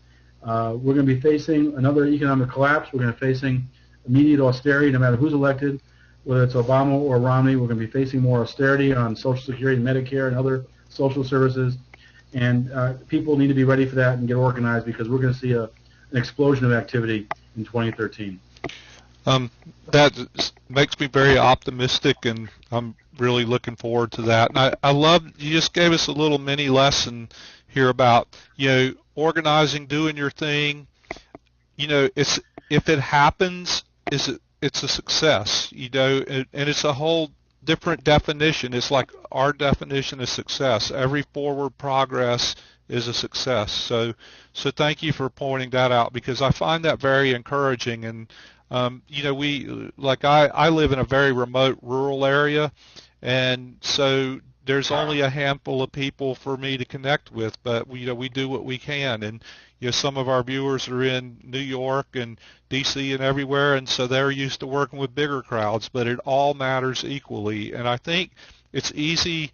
We're going to be facing another economic collapse. We're going to be facing immediate austerity, no matter who's elected, whether it's Obama or Romney. We're going to be facing more austerity on Social Security, Medicare, and other social services. And people need to be ready for that and get organized, because we're going to see an explosion of activity in 2013. That makes me very optimistic, and I'm really looking forward to that. And I love, you just gave us a little mini lesson here about, organizing, doing your thing. It's, if it happens, it's a success, and it's a whole different definition. It's like our definition of success. Every forward progress is a success. So thank you for pointing that out, because I find that very encouraging. And I live in a very remote rural area, and so there's only a handful of people for me to connect with, but we do what we can. And some of our viewers are in New York and DC and everywhere, and so they're used to working with bigger crowds, but it all matters equally. And I think it's easy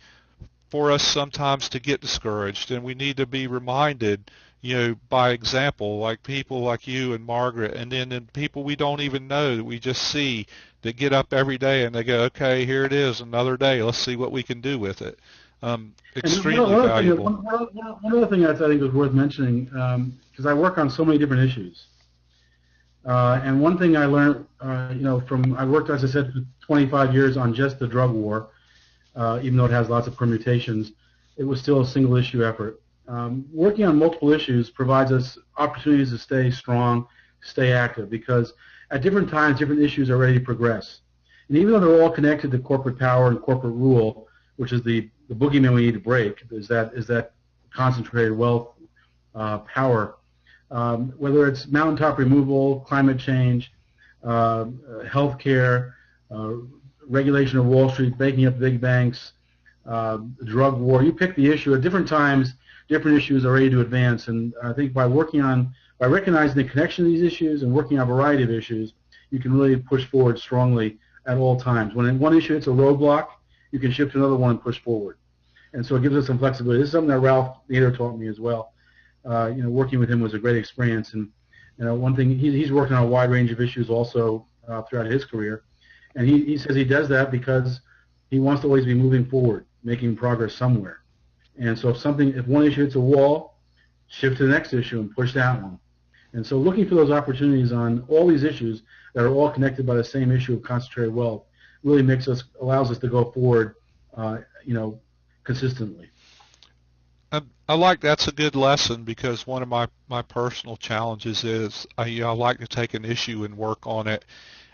for us sometimes to get discouraged, and we need to be reminded, by example, like people like you and Margaret, and then people we don't even know that we just see, that get up every day and they go, okay, here it is, another day. Let's see what we can do with it. Extremely valuable. One other thing that I think is worth mentioning, because I work on so many different issues. And one thing I learned, I worked, as I said, for 25 years on just the drug war, even though it has lots of permutations. It was still a single issue effort. Working on multiple issues provides us opportunities to stay strong, stay active, because at different times, different issues are ready to progress. And even though they're all connected to corporate power and corporate rule, which is the boogeyman we need to break, is that concentrated wealth power, whether it's mountaintop removal, climate change, healthcare, regulation of Wall Street, breaking up big banks, drug war. You pick the issue. At different times, different issues are ready to advance. And I think by recognizing the connection of these issues and working on a variety of issues, you can really push forward strongly at all times. When in one issue it's a roadblock, you can shift to another one and push forward. And so it gives us some flexibility. This is something that Ralph Nader taught me as well. Working with him was a great experience. And one thing, he's worked on a wide range of issues also throughout his career. And he says he does that because he wants to always be moving forward, making progress somewhere. And so if one issue hits a wall, shift to the next issue and push that one. And so looking for those opportunities on all these issues that are all connected by the same issue of concentrated wealth really allows us to go forward, consistently. I like that's a good lesson, because one of my personal challenges is I like to take an issue and work on it,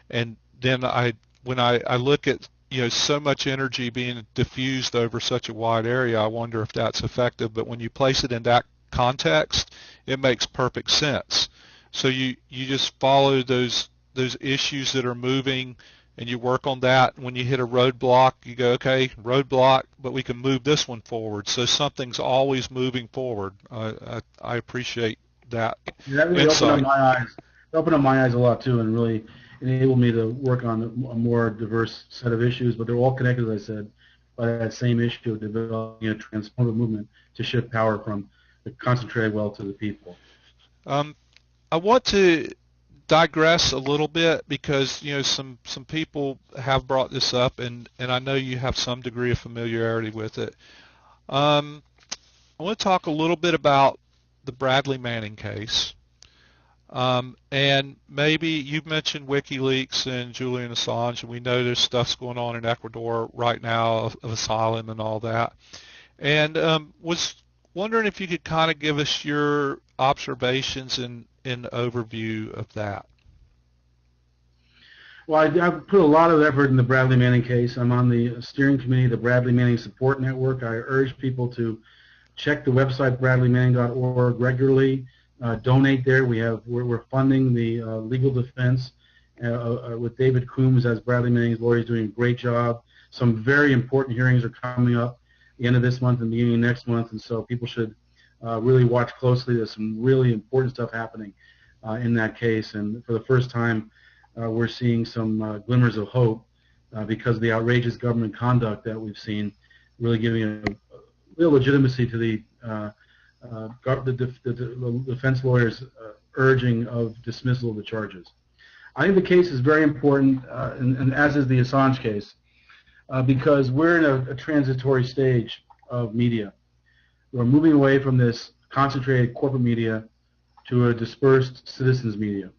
and then when I look at so much energy being diffused over such a wide area, I wonder if that's effective. But when you place it in that context, it makes perfect sense. So you just follow those issues that are moving, and you work on that. When you hit a roadblock, you go, okay, roadblock, but we can move this one forward. So something's always moving forward. I appreciate that. That really opened up my eyes a lot too, and really enabled me to work on a more diverse set of issues. But they're all connected, as I said, by that same issue of developing a transformative movement to shift power from the concentrated wealth to the people. I want to digress a little bit, because some people have brought this up, and I know you have some degree of familiarity with it. I want to talk a little bit about the Bradley Manning case, and maybe you've mentioned WikiLeaks and Julian Assange, and we know there's stuff's going on in Ecuador right now of asylum and all that, and was wondering if you could kind of give us your observations and overview of that. Well, I put a lot of effort in the Bradley Manning case. I'm on the steering committee of the Bradley Manning Support Network. I urge people to check the website bradleymanning.org regularly. Donate there. We're funding the legal defense with David Coombs as Bradley Manning's lawyer. He's doing a great job. Some very important hearings are coming up the end of this month and beginning of next month, and so people should really watch closely. There's some really important stuff happening in that case, and for the first time, we're seeing some glimmers of hope because of the outrageous government conduct that we've seen, really giving a real legitimacy to the defense lawyers' urging of dismissal of the charges. I think the case is very important, and as is the Assange case, because we're in a transitory stage of media. We're moving away from this concentrated corporate media to a dispersed citizens media,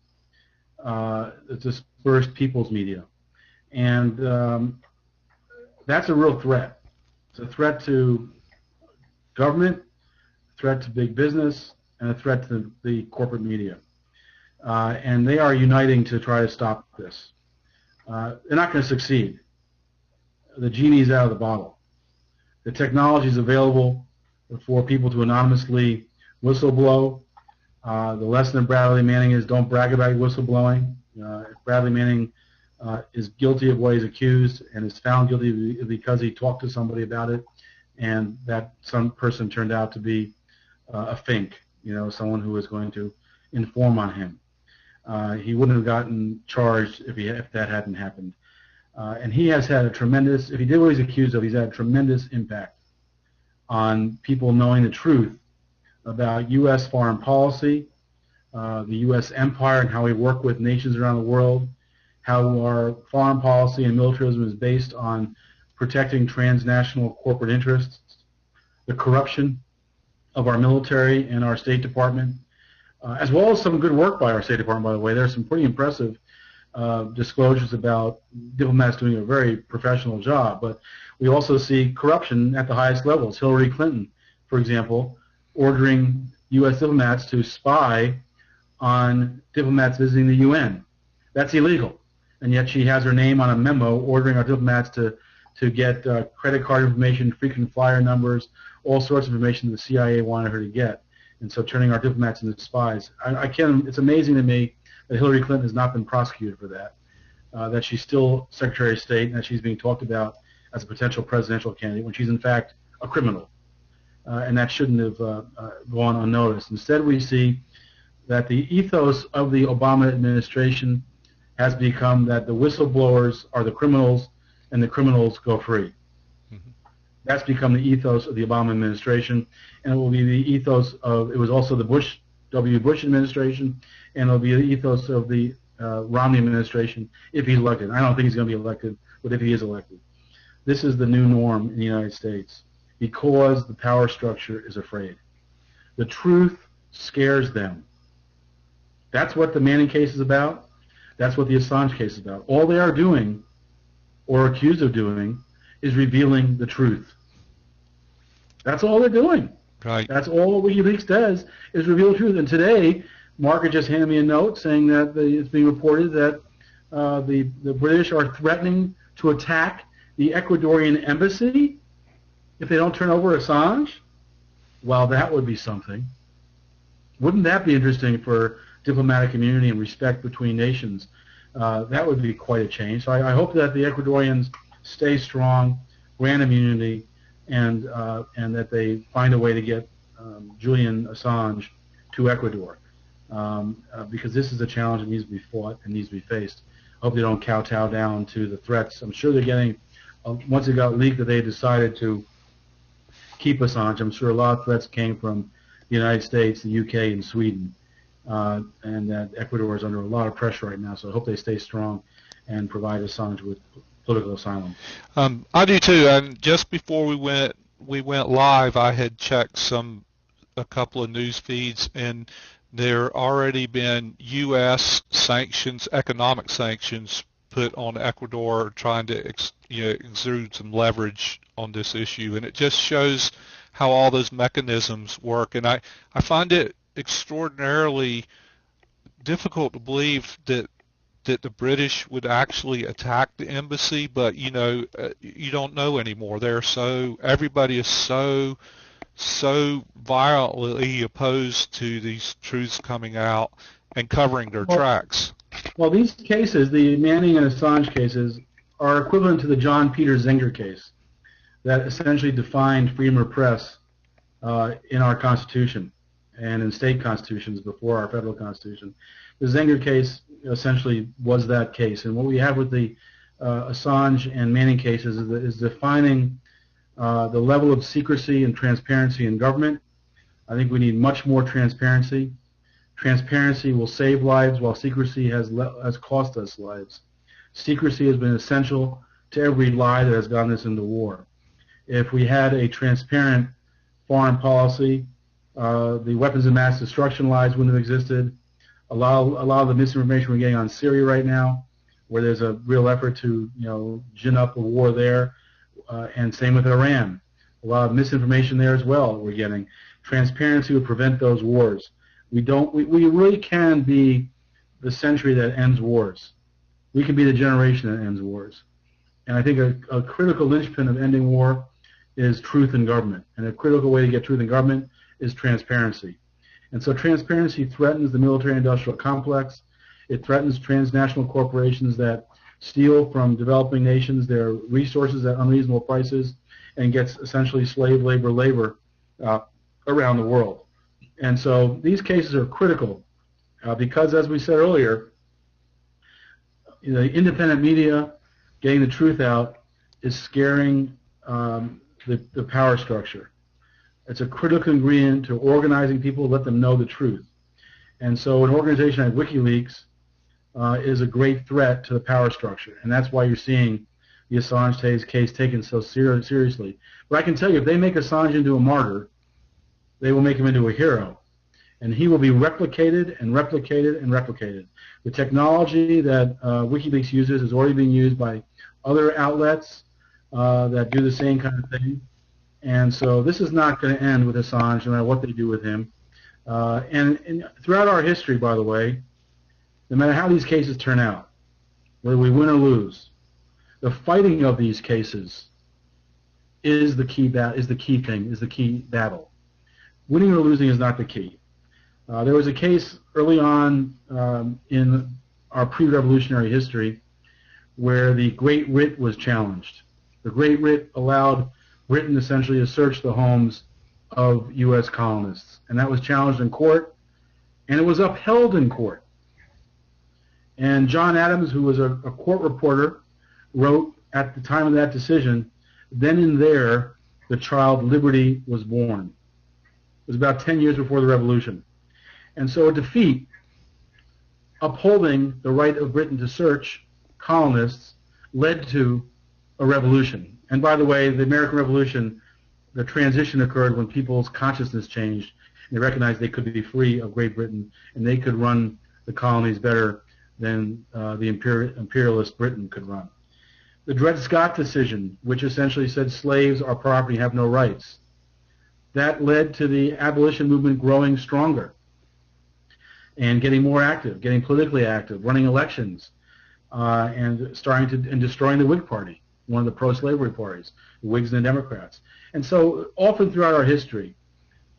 dispersed people's media. And that's a real threat. It's a threat to government, a threat to big business, and a threat to the corporate media. And they are uniting to try to stop this. They're not going to succeed. The genie's out of the bottle. The technology is available for people to anonymously whistleblow. The lesson of Bradley Manning is don't brag about whistleblowing. If Bradley Manning is guilty of what he's accused and is found guilty because he talked to somebody about it, and that some person turned out to be a fink, someone who was going to inform on him, he wouldn't have gotten charged if that hadn't happened. And he has had if he did what he's accused of, he's had a tremendous impact on people knowing the truth about U.S. foreign policy, the U.S. empire, and how we work with nations around the world, how our foreign policy and militarism is based on protecting transnational corporate interests, the corruption of our military and our State Department, as well as some good work by our State Department, by the way. There are some pretty impressive disclosures about diplomats doing a very professional job, but we also see corruption at the highest levels. Hillary Clinton, for example, ordering U.S. diplomats to spy on diplomats visiting the UN, That's illegal. And yet she has her name on a memo ordering our diplomats to get credit card information, frequent flyer numbers, all sorts of information the CIA wanted her to get. And so turning our diplomats into spies. I can't, it's amazing to me that Hillary Clinton has not been prosecuted for that, that she's still Secretary of State and that she's being talked about as a potential presidential candidate when she's in fact a criminal. And that shouldn't have gone unnoticed. Instead, we see that the ethos of the Obama administration has become that the whistleblowers are the criminals and the criminals go free. Mm-hmm. That's become the ethos of the Obama administration, and it will be the ethos of, it was also the W. Bush administration, and it will be the ethos of the Romney administration if he's elected. I don't think he's going to be elected, but if he is elected. This is the new norm in the United States because the power structure is afraid. The truth scares them. That's what the Manning case is about. That's what the Assange case is about. All they are doing, or accused of doing, is revealing the truth. That's all they're doing. Right. That's all WikiLeaks does, is reveal the truth. And today, Margaret just handed me a note saying that it's being reported that the British are threatening to attack the Ecuadorian embassy if they don't turn over Assange. Well, that would be something. Wouldn't that be interesting for diplomatic community and respect between nations? That would be quite a change. So I hope that the Ecuadorians stay strong, grant immunity, and that they find a way to get Julian Assange to Ecuador, because this is a challenge that needs to be fought and needs to be faced. I hope they don't kowtow down to the threats. I'm sure they're getting, once it got leaked that they decided to keep Assange, I'm sure a lot of threats came from the United States, the UK, and Sweden. And that Ecuador is under a lot of pressure right now, so I hope they stay strong and provide Assange with political asylum. I do too. And just before we went live, I had checked a couple of news feeds, and there already been U.S. sanctions, economic sanctions, put on Ecuador, trying to exude some leverage on this issue, and it just shows how all those mechanisms work. And I find it extraordinarily difficult to believe that the British would actually attack the embassy, but you don't know anymore. Everybody is so violently opposed to these truths coming out and covering their tracks. Well, these cases, the Manning and Assange cases, are equivalent to the John Peter Zenger case that essentially defined freedom of press in our Constitution and in state constitutions before our federal Constitution. The Zenger case essentially was that case. And what we have with the Assange and Manning cases is defining the level of secrecy and transparency in government. I think we need much more transparency. Transparency will save lives, while secrecy has cost us lives. Secrecy has been essential to every lie that has gotten us into war. If we had a transparent foreign policy, the weapons of mass destruction lies wouldn't have existed. A lot of the misinformation we're getting on Syria right now, where there's a real effort to gin up a war there, and same with Iran. A lot of misinformation there as well we're getting. Transparency would prevent those wars. We really can be the century that ends wars. We can be the generation that ends wars. And I think a critical linchpin of ending war is truth in government. And a critical way to get truth in government is transparency. And so transparency threatens the military-industrial complex. It threatens transnational corporations that steal from developing nations their resources at unreasonable prices and gets essentially slave labor around the world. And so these cases are critical because, as we said earlier, the independent media getting the truth out is scaring the power structure. It's a critical ingredient to organizing people, let them know the truth. And so an organization like WikiLeaks is a great threat to the power structure, and that's why you're seeing the Assange case taken so seriously. But I can tell you, if they make Assange into a martyr, they will make him into a hero, and he will be replicated and replicated and replicated. The technology that WikiLeaks uses is already being used by other outlets that do the same kind of thing. And so this is not going to end with Assange, no matter what they do with him. And throughout our history, by the way, no matter how these cases turn out, whether we win or lose, the fighting of these cases is the key battle. Winning or losing is not the key. There was a case early on in our pre-revolutionary history where the Great Writ was challenged. The Great Writ allowed Britain essentially to search the homes of U.S. colonists, and that was challenged in court, and it was upheld in court. And John Adams, who was a court reporter, wrote at the time of that decision, then and there, the child liberty was born. It was about 10 years before the Revolution. And so a defeat upholding the right of Britain to search colonists led to a revolution. And by the way, the American Revolution, the transition occurred when people's consciousness changed. And they recognized they could be free of Great Britain, and they could run the colonies better than the imperialist Britain could run. The Dred Scott decision, which essentially said slaves are property, have no rights, that led to the abolition movement growing stronger and getting more active, getting politically active, running elections, and destroying the Whig Party, one of the pro-slavery parties, the Whigs and the Democrats. And so often throughout our history,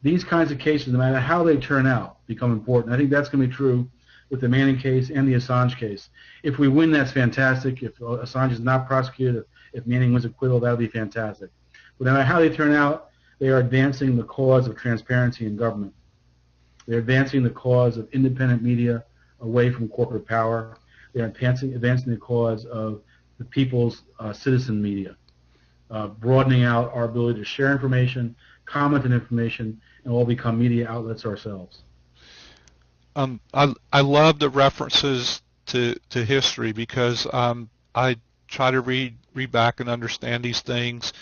these kinds of cases, no matter how they turn out, become important. I think that's going to be true with the Manning case and the Assange case. If we win, that's fantastic. If Assange is not prosecuted, if Manning was acquitted, that would be fantastic. But no matter how they turn out, they are advancing the cause of transparency in government. They're advancing the cause of independent media away from corporate power. They're advancing the cause of the people's citizen media, broadening out our ability to share information, comment on information, and all become media outlets ourselves. I love the references to history because I try to read back and understand these things,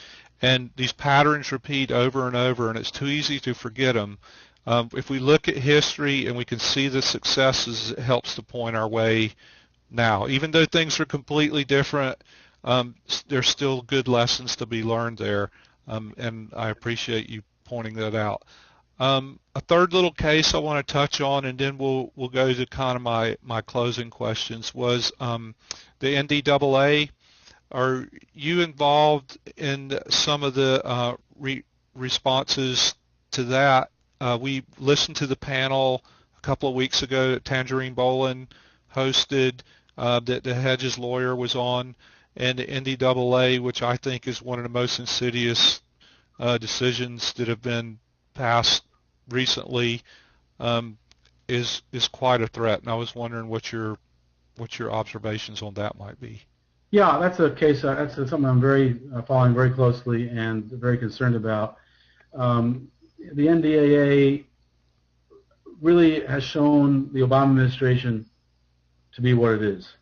and these patterns repeat over and over, and it's too easy to forget them. If we look at history and we can see the successes, it helps to point our way now. Even though things are completely different, there's still good lessons to be learned there, and I appreciate you pointing that out. A third little case I want to touch on, and then we'll go to kind of my closing questions, was the NDAA. Are you involved in some of the responses to that? We listened to the panel a couple of weeks ago that Tangerine Bolin hosted, that the Hedges lawyer was on, and the NDAA, which I think is one of the most insidious decisions that have been passed recently, is quite a threat. And I was wondering what your observations on that might be. Yeah, that's a case. That's something I'm following very closely and very concerned about. The NDAA really has shown the Obama administration to be what it is.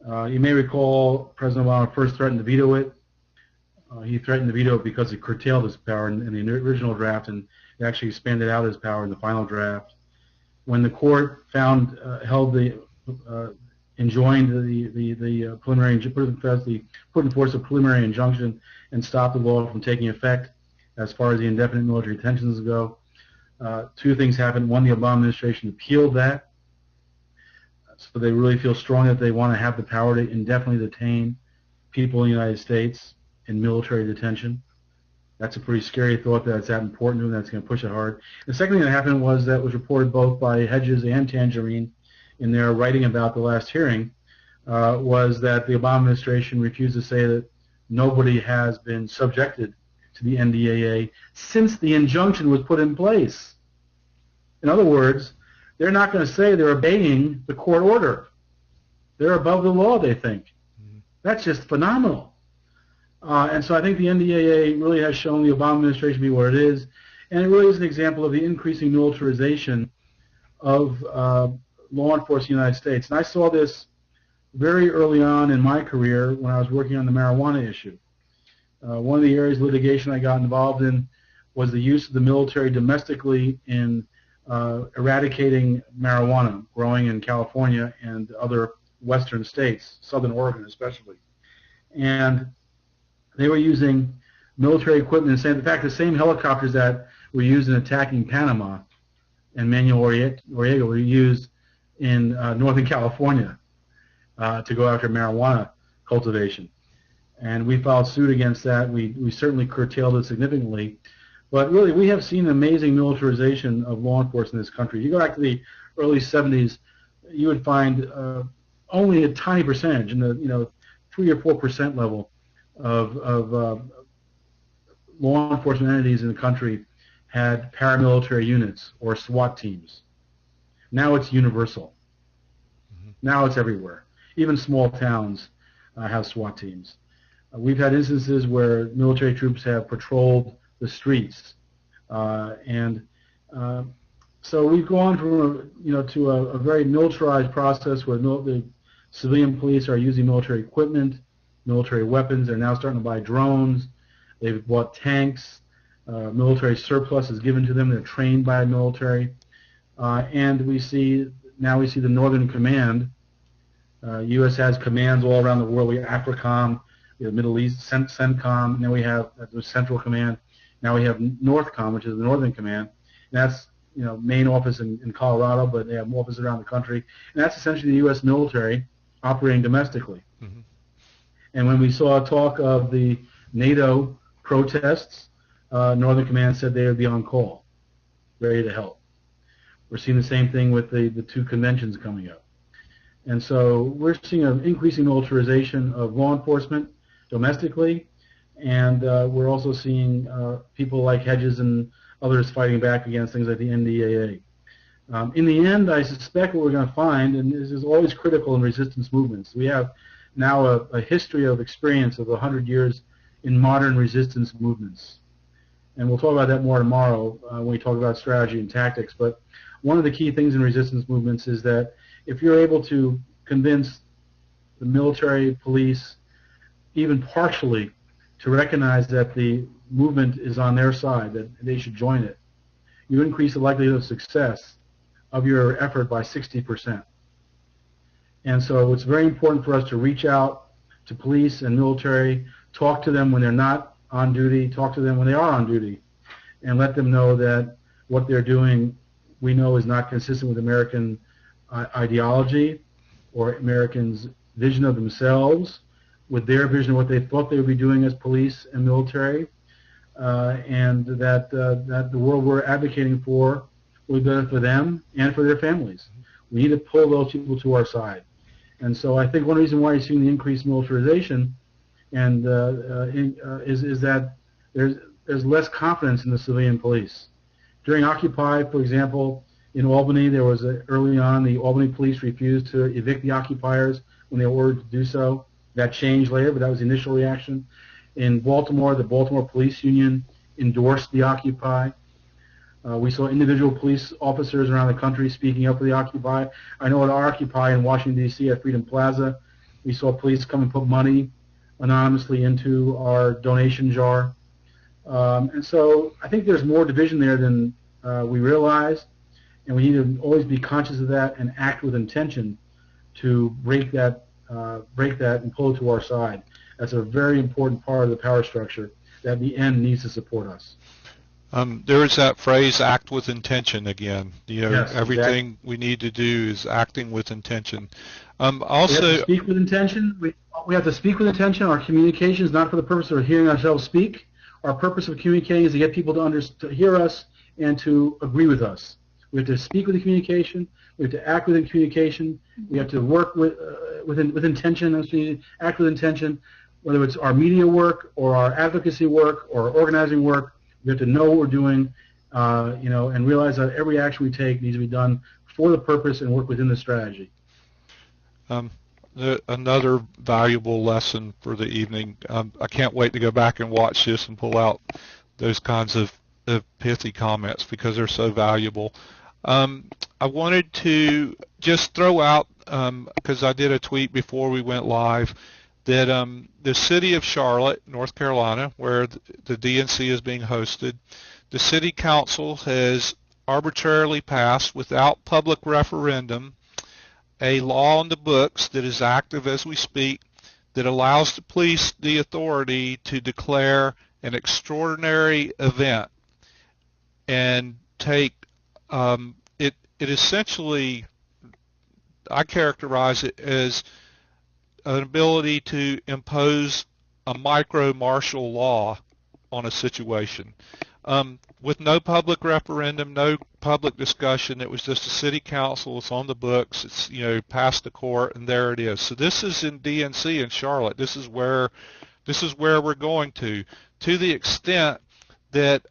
You may recall President Obama first threatened to veto it. He threatened to veto it because it curtailed his power in the original draft, and it actually expanded out his power in the final draft. When the court enjoined the preliminary, put in force a preliminary injunction and stopped the law from taking effect as far as the indefinite military detentions go, two things happened. One, the Obama administration appealed that, so they really feel strong that they want to have the power to indefinitely detain people in the United States in military detention. That's a pretty scary thought that it's that important to them, that's going to push it hard. The second thing that happened was that was reported both by Hedges and Tangerine in their writing about the last hearing, was that the Obama administration refused to say that nobody has been subjected to the NDAA since the injunction was put in place. In other words, they're not going to say they're obeying the court order. They're above the law, they think. Mm-hmm. That's just phenomenal. And so I think the NDAA really has shown the Obama administration to be what it is, and it really is an example of the increasing militarization of law enforcement in the United States. And I saw this very early on in my career when I was working on the marijuana issue. One of the areas of litigation I got involved in was the use of the military domestically in eradicating marijuana growing in California and other western states, southern Oregon especially. And they were using military equipment. In fact, the same helicopters that were used in attacking Panama and Manuel Noriega were used in Northern California to go after marijuana cultivation. And we filed suit against that. We certainly curtailed it significantly. But really, we have seen amazing militarization of law enforcement in this country. You go back to the early 70s, you would find only a tiny percentage, in the 3 or 4% level of law enforcement entities in the country had paramilitary units or SWAT teams. Now it's universal. Now it's everywhere. Even small towns have SWAT teams. We've had instances where military troops have patrolled the streets, so we've gone from to a very militarized process where the civilian police are using military equipment, military weapons. They're now starting to buy drones. They've bought tanks. Military surplus is given to them. They're trained by the military, and we see the Northern Command. U.S. has commands all around the world. We have AFRICOM, we have Middle East, CENTCOM. Now we have the Central Command. Now we have NORTHCOM, which is the Northern Command. And that's main office in Colorado, but they have offices around the country. And that's essentially the U.S. military operating domestically. Mm-hmm. And when we saw talk of the NATO protests, Northern Command said they would be on call, ready to help. We're seeing the same thing with the two conventions coming up. And so we're seeing an increasing militarization of law enforcement domestically, and we're also seeing people like Hedges and others fighting back against things like the NDAA. In the end, I suspect what we're going to find, and this is always critical in resistance movements, we have now a history of experience of 100 years in modern resistance movements. And we'll talk about that more tomorrow when we talk about strategy and tactics. But one of the key things in resistance movements is that if you're able to convince the military, police, even partially, to recognize that the movement is on their side, that they should join it, you increase the likelihood of success of your effort by 60%. And so it's very important for us to reach out to police and military, talk to them when they're not on duty, talk to them when they are on duty, and let them know that what they're doing we know is not consistent with American ideology or Americans' vision of themselves, with their vision of what they thought they would be doing as police and military, and that the world we're advocating for will be better for them and for their families. We need to pull those people to our side. And so I think one reason why you're seeing the increased militarization and is that there's less confidence in the civilian police. During Occupy, for example, in Albany, there was early on the Albany police refused to evict the occupiers when they were ordered to do so. That changed later, but that was the initial reaction. In Baltimore, the Baltimore Police Union endorsed the Occupy. We saw individual police officers around the country speaking up for the Occupy. I know at our Occupy in Washington, D.C. at Freedom Plaza, we saw police come and put money anonymously into our donation jar. And so I think there's more division there than we realize, and we need to always be conscious of that and act with intention to break that and pull it to our side. That's a very important part of the power structure that in the end needs to support us. There is that phrase, act with intention, again. Yes, everything exactly. We need to do is acting with intention. Also, we have to speak with intention. We have to speak with intention. Our communication is not for the purpose of hearing ourselves speak. Our purpose of communicating is to get people to hear us and to agree with us. We have to speak with the communication. We have to act within communication. We have to work with intention. Act with intention, whether it's our media work or our advocacy work or organizing work. We have to know what we're doing, and realize that every action we take needs to be done for the purpose and work within the strategy. Another valuable lesson for the evening. I can't wait to go back and watch this and pull out those kinds of pithy comments because they're so valuable. I wanted to just throw out, because I did a tweet before we went live, that the city of Charlotte, North Carolina, where the DNC is being hosted, the city council has arbitrarily passed, without public referendum, a law on the books that is active as we speak that allows the police the authority to declare an extraordinary event and take it essentially I characterize it as an ability to impose a micro martial law on a situation. With no public referendum, no public discussion, it was just a city council. It's on the books. It's passed the court, and there it is. So this is in DNC in Charlotte. This is where we're going to the extent that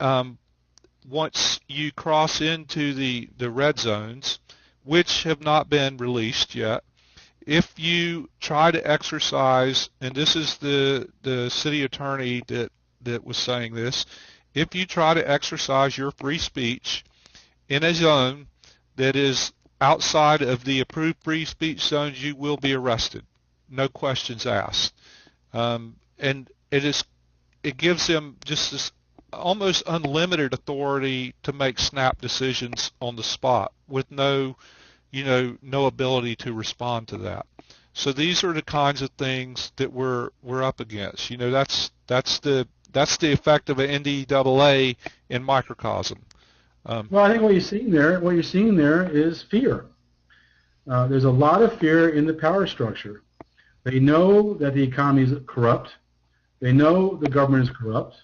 once you cross into the red zones, which have not been released yet, if you try to exercise, and this is the city attorney that was saying this, if you try to exercise your free speech in a zone that is outside of the approved free speech zones, you will be arrested, no questions asked. And it gives them just this almost unlimited authority to make snap decisions on the spot with no ability to respond to that. So these are the kinds of things that we're up against. That's the effect of an NDAA in microcosm. Well, I think what you're seeing there is fear. There's a lot of fear in the power structure. They know that the economy is corrupt. They know the government is corrupt.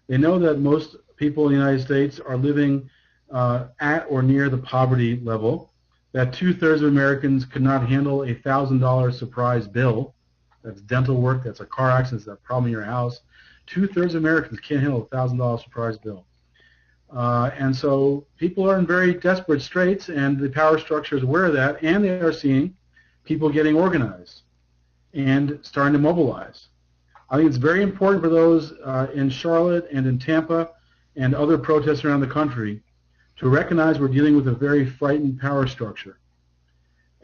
They know that most people in the United States are living at or near the poverty level, that 2/3 of Americans could not handle a $1,000 surprise bill. That's dental work, that's a car accident, that's a problem in your house. 2/3 of Americans can't handle a $1,000 surprise bill. And so people are in very desperate straits, and the power structure is aware of that, and they are seeing people getting organized and starting to mobilize. I think it's very important for those in Charlotte and in Tampa and other protests around the country to recognize we're dealing with a very frightened power structure.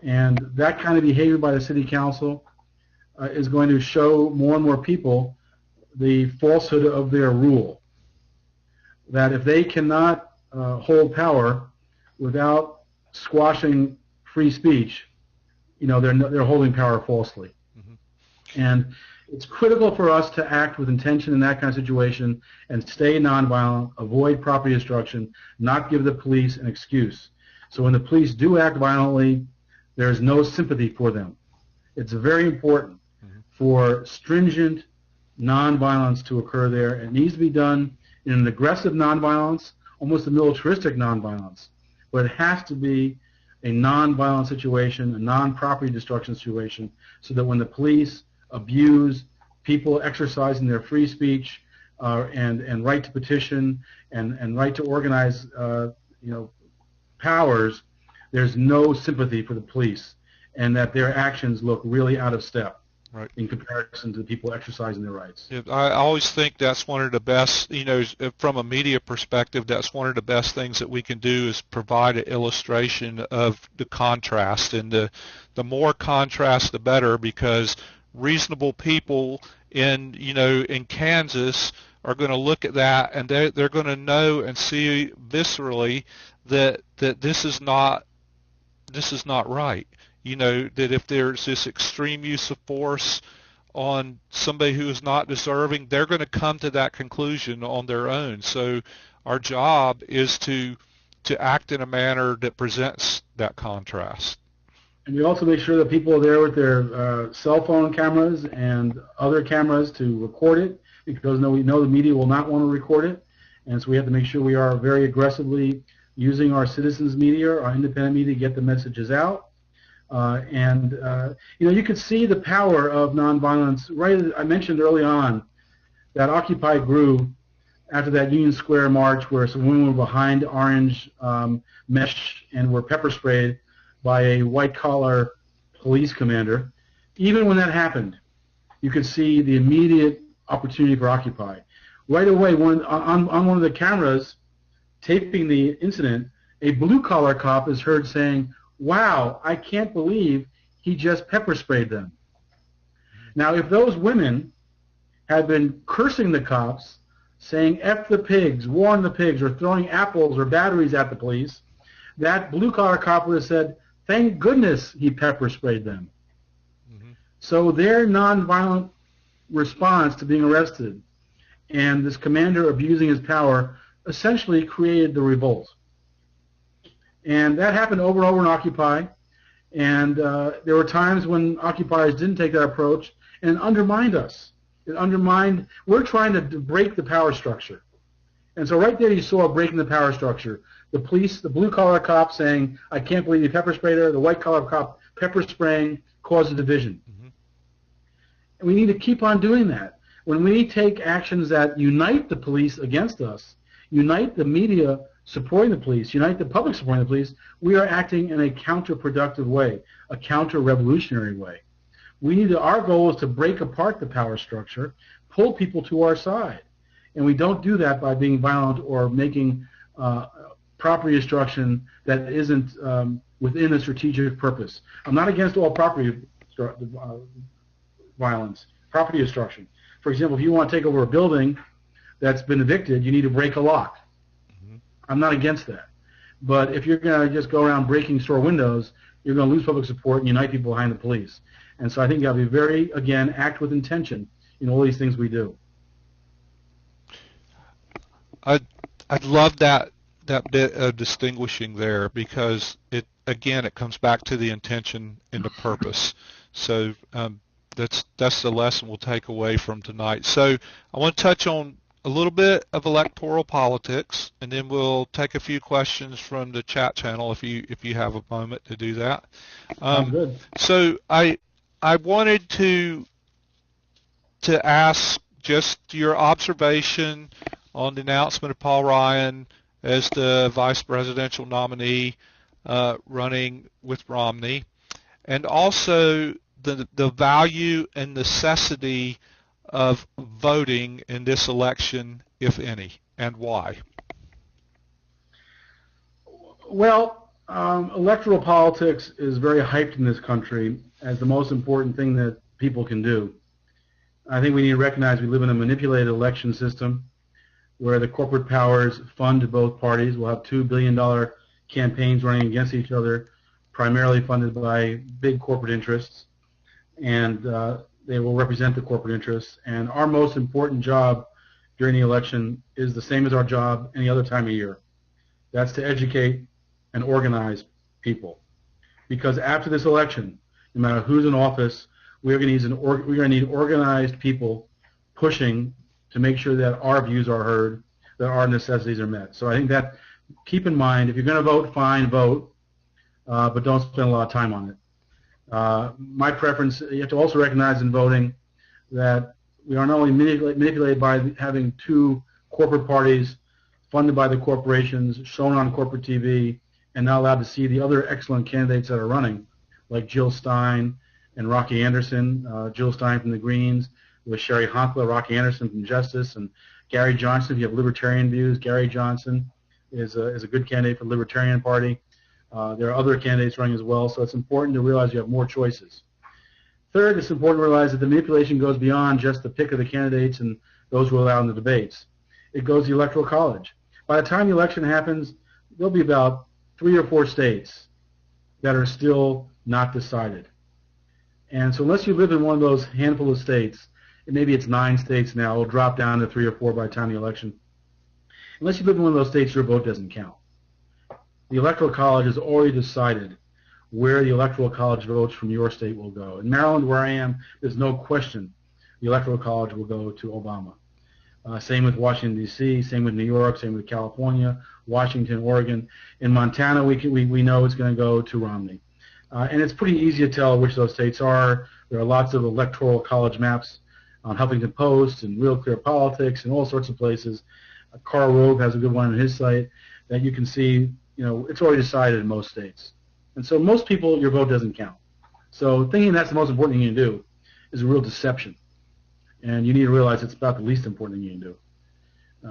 And that kind of behavior by the city council is going to show more and more people the falsehood of their rule. That if they cannot hold power without squashing free speech, they're holding power falsely. Mm-hmm. And it's critical for us to act with intention in that kind of situation and stay nonviolent, avoid property destruction, not give the police an excuse. So when the police do act violently, there's no sympathy for them. It's very important for stringent nonviolence to occur there. It needs to be done in an aggressive nonviolence, almost a militaristic nonviolence, but it has to be a nonviolent situation, a non-property destruction situation, so that when the police abuse people exercising their free speech and right to petition and right to organize powers, there's no sympathy for the police, and that their actions look really out of step. Right. In comparison to the people exercising their rights. Yeah, I always think that's one of the best, from a media perspective, that's one of the best things that we can do is provide an illustration of the contrast. And the more contrast, the better, because reasonable people in Kansas are going to look at that, and they're going to know and see viscerally that this is not right. That if there's this extreme use of force on somebody who is not deserving, they're going to come to that conclusion on their own. So our job is to act in a manner that presents that contrast. And we also make sure that people are there with their cell phone cameras and other cameras to record it, because we know the media will not want to record it. And so we have to make sure we are very aggressively using our citizens media, our independent media, to get the messages out. You could see the power of nonviolence. Right, I mentioned early on that Occupy grew after that Union Square march, where some women were behind orange mesh and were pepper sprayed by a white-collar police commander. Even when that happened, you could see the immediate opportunity for Occupy. Right away, on one of the cameras taping the incident, a blue-collar cop is heard saying, "Wow, I can't believe he just pepper sprayed them." Now, if those women had been cursing the cops, saying "F the pigs," "warn the pigs," or throwing apples or batteries at the police, that blue-collar cop would have said, "Thank goodness he pepper sprayed them." Mm-hmm. So their nonviolent response to being arrested and this commander abusing his power essentially created the revolt. And that happened over and over in Occupy. And there were times when occupiers didn't take that approach and it undermined us. We're trying to break the power structure. And so right there you saw a break in the power structure. The police, the blue-collar cop saying, I can't believe you pepper sprayed her. The white-collar cop pepper spraying causes division. Mm-hmm. And we need to keep on doing that. When we take actions that unite the police against us, unite the media supporting the police, unite the public supporting the police, we are acting in a counterproductive way, a counter-revolutionary way. Our goal is to break apart the power structure, pull people to our side. And we don't do that by being violent or making property destruction that isn't within a strategic purpose. I'm not against all property violence, property destruction. For example, if you want to take over a building that's been evicted, you need to break a lock. Mm-hmm. I'm not against that. But if you're going to just go around breaking store windows, you're going to lose public support and unite people behind the police. And so I think you have to be very, again, act with intention in all these things we do. I'd love that bit of distinguishing there, because it comes back to the intention and the purpose. So that's the lesson we'll take away from tonight. So I want to touch on a little bit of electoral politics, and then we'll take a few questions from the chat channel if you have a moment to do that. Good. So I wanted to ask just your observation on the announcement of Paul Ryan as the vice presidential nominee running with Romney, and also the value and necessity of voting in this election, if any, and why. Well, electoral politics is very hyped in this country as the most important thing that people can do. I think we need to recognize we live in a manipulated election system where the corporate powers fund both parties. We'll have $2 billion campaigns running against each other, primarily funded by big corporate interests, and they will represent the corporate interests. And our most important job during the election is the same as our job any other time of year. That's to educate and organize people. Because after this election, no matter who's in office, we're going to need organized people pushing to make sure that our views are heard, that our necessities are met. So I think that, keep in mind, if you're going to vote, fine, vote, but don't spend a lot of time on it. My preference, you have to also recognize in voting that we are not only manipulated by having two corporate parties funded by the corporations, shown on corporate TV, and not allowed to see the other excellent candidates that are running, like Jill Stein and Rocky Anderson. Jill Stein from the Greens, with Sherry Honkla, Rocky Anderson from Justice, and Gary Johnson. If you have libertarian views, Gary Johnson is a good candidate for the Libertarian Party. There are other candidates running as well, so it's important to realize you have more choices. Third, it's important to realize that the manipulation goes beyond just the pick of the candidates and those who are allowed in the debates. It goes to the Electoral College. By the time the election happens, there'll be about 3 or 4 states that are still not decided. And so unless you live in one of those handful of states, and maybe it's 9 states now, it'll drop down to 3 or 4 by the time of the election. Unless you live in one of those states, your vote doesn't count. The Electoral College has already decided where the Electoral College votes from your state will go. In Maryland, where I am, there's no question the Electoral College will go to Obama. Same with Washington, D.C., same with New York, same with California, Washington, Oregon. In Montana, we know it's going to go to Romney. And it's pretty easy to tell which those states are. There are lots of Electoral College maps on Huffington Post and Real Clear Politics and all sorts of places. Carl Rove has a good one on his site that you can see, it's already decided in most states. And so most people, your vote doesn't count. So thinking that's the most important thing you can do is a real deception. And you need to realize it's about the least important thing you can do.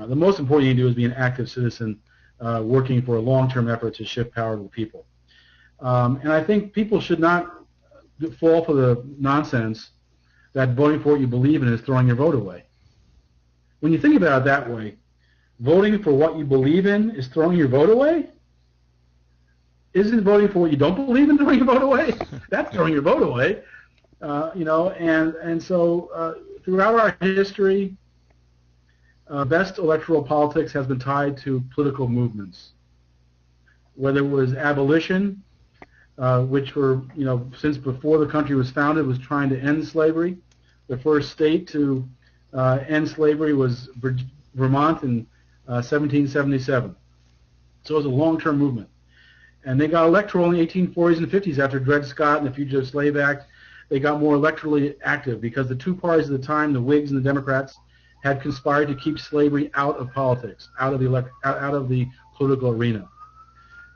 The most important thing you can do is be an active citizen working for a long-term effort to shift power to the people. And I think people should not fall for the nonsense that voting for what you believe in is throwing your vote away. When you think about it that way, voting for what you believe in is throwing your vote away? Isn't voting for what you don't believe in throwing your vote away? That's throwing your vote away. And so throughout our history, best electoral politics has been tied to political movements. Whether it was abolition, which were, since before the country was founded, was trying to end slavery. The first state to end slavery was Vermont in 1777. So it was a long-term movement. And they got electoral in the 1840s and 50s after Dred Scott and the Fugitive Slave Act. They got more electorally active because the two parties at the time, the Whigs and the Democrats, had conspired to keep slavery out of politics, out of the political arena.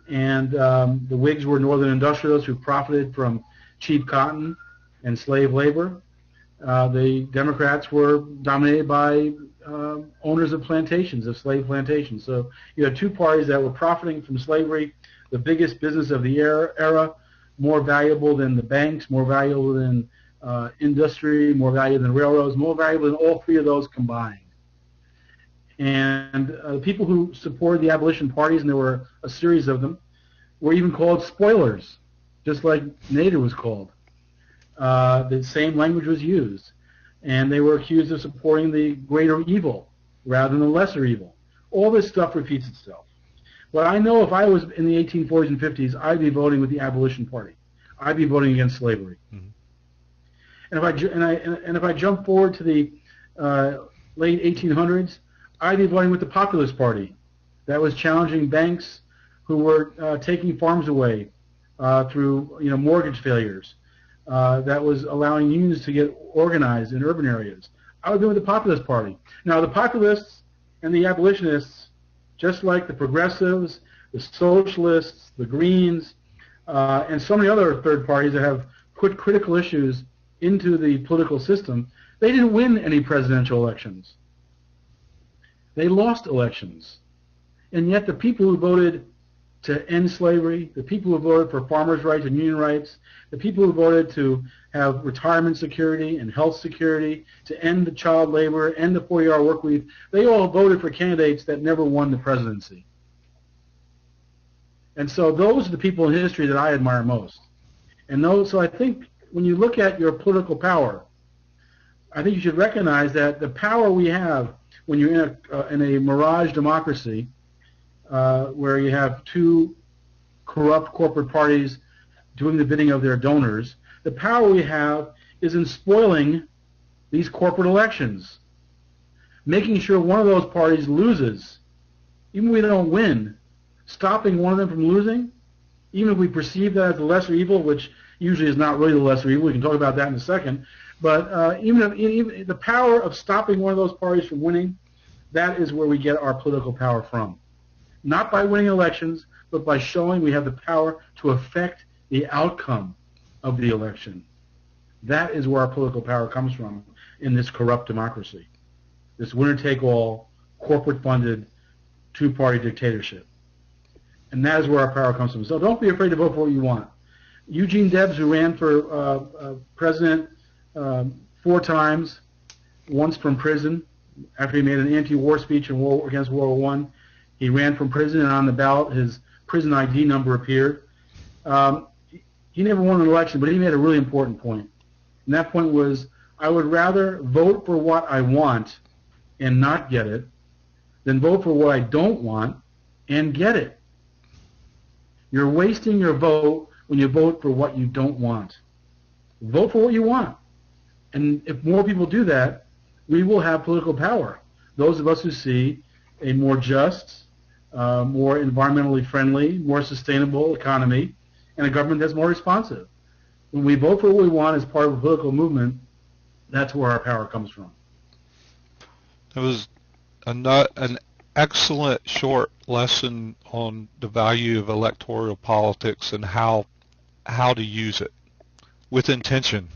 And the Whigs were northern industrialists who profited from cheap cotton and slave labor. The Democrats were dominated by owners of plantations, of slave plantations. So you had two parties that were profiting from slavery, the biggest business of the era, more valuable than the banks, more valuable than industry, more valuable than railroads, more valuable than all three of those combined. And the people who supported the abolition parties, and there were a series of them, were even called spoilers, just like Nader was called. The same language was used. And they were accused of supporting the greater evil rather than the lesser evil. All this stuff repeats itself. But I know if I was in the 1840s and 50s, I'd be voting with the abolition party. I'd be voting against slavery. Mm-hmm. And if I jump forward to the late 1800s, I'd be voting with the Populist Party. That was challenging banks who were taking farms away through mortgage failures. That was allowing unions to get organized in urban areas. I would be with the Populist Party. Now, the Populists and the Abolitionists, just like the Progressives, the Socialists, the Greens, and so many other third parties that have put critical issues into the political system, they didn't win any presidential elections. They lost elections. And yet the people who voted to end slavery, the people who voted for farmers' rights and union rights, the people who voted to have retirement security and health security, to end the child labor, end the 40-hour work week, they all voted for candidates that never won the presidency. And so those are the people in history that I admire most. And so I think when you look at your political power, I think you should recognize that the power we have when you're in a mirage democracy, where you have two corrupt corporate parties doing the bidding of their donors, the power we have is in spoiling these corporate elections, making sure one of those parties loses, even if we don't win, stopping one of them from losing, even if we perceive that as the lesser evil, which usually is not really the lesser evil. We can talk about that in a second. But even the power of stopping one of those parties from winning, that is where we get our political power from. Not by winning elections, but by showing we have the power to affect the outcome of the election. That is where our political power comes from in this corrupt democracy, this winner-take-all, corporate-funded, two-party dictatorship. And that is where our power comes from. So don't be afraid to vote for what you want. Eugene Debs, who ran for president 4 times, once from prison, after he made an anti-war speech against World War I, he ran from prison, and on the ballot his prison ID number appeared. He never won an election, but he made a really important point. And that point was, I would rather vote for what I want and not get it than vote for what I don't want and get it. You're wasting your vote when you vote for what you don't want. Vote for what you want. And if more people do that, we will have political power. Those of us who see a more just, more environmentally friendly, more sustainable economy, and a government that's more responsive. When we vote for what we want as part of a political movement, that's where our power comes from. That was an excellent short lesson on the value of electoral politics and how to use it with intention.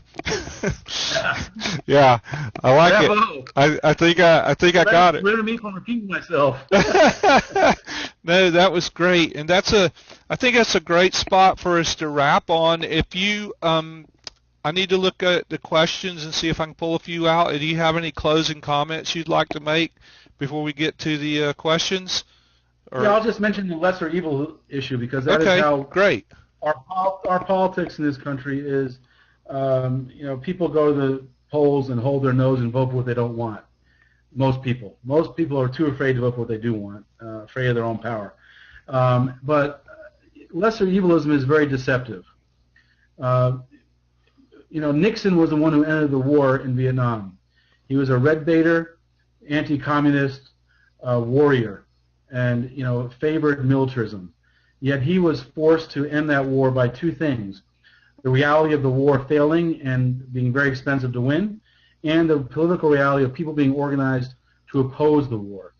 Yeah, I like it. I think I got it. Rid of me from repeating myself. No, that was great, and I think that's a great spot for us to wrap on. If you, I need to look at the questions and see if I can pull a few out. Do you have any closing comments you'd like to make before we get to the questions? Or? Yeah, I'll just mention the lesser evil issue because that is how great. Our politics in this country is. People go to the polls and hold their nose and vote for what they don't want. Most people are too afraid to vote for what they do want, afraid of their own power. But lesser evilism is very deceptive. Uh, Nixon was the one who ended the war in Vietnam. He was a red baiter, anti-communist warrior, and favored militarism. Yet he was forced to end that war by two things: the reality of the war failing and being very expensive to win, and the political reality of people being organized to oppose the war.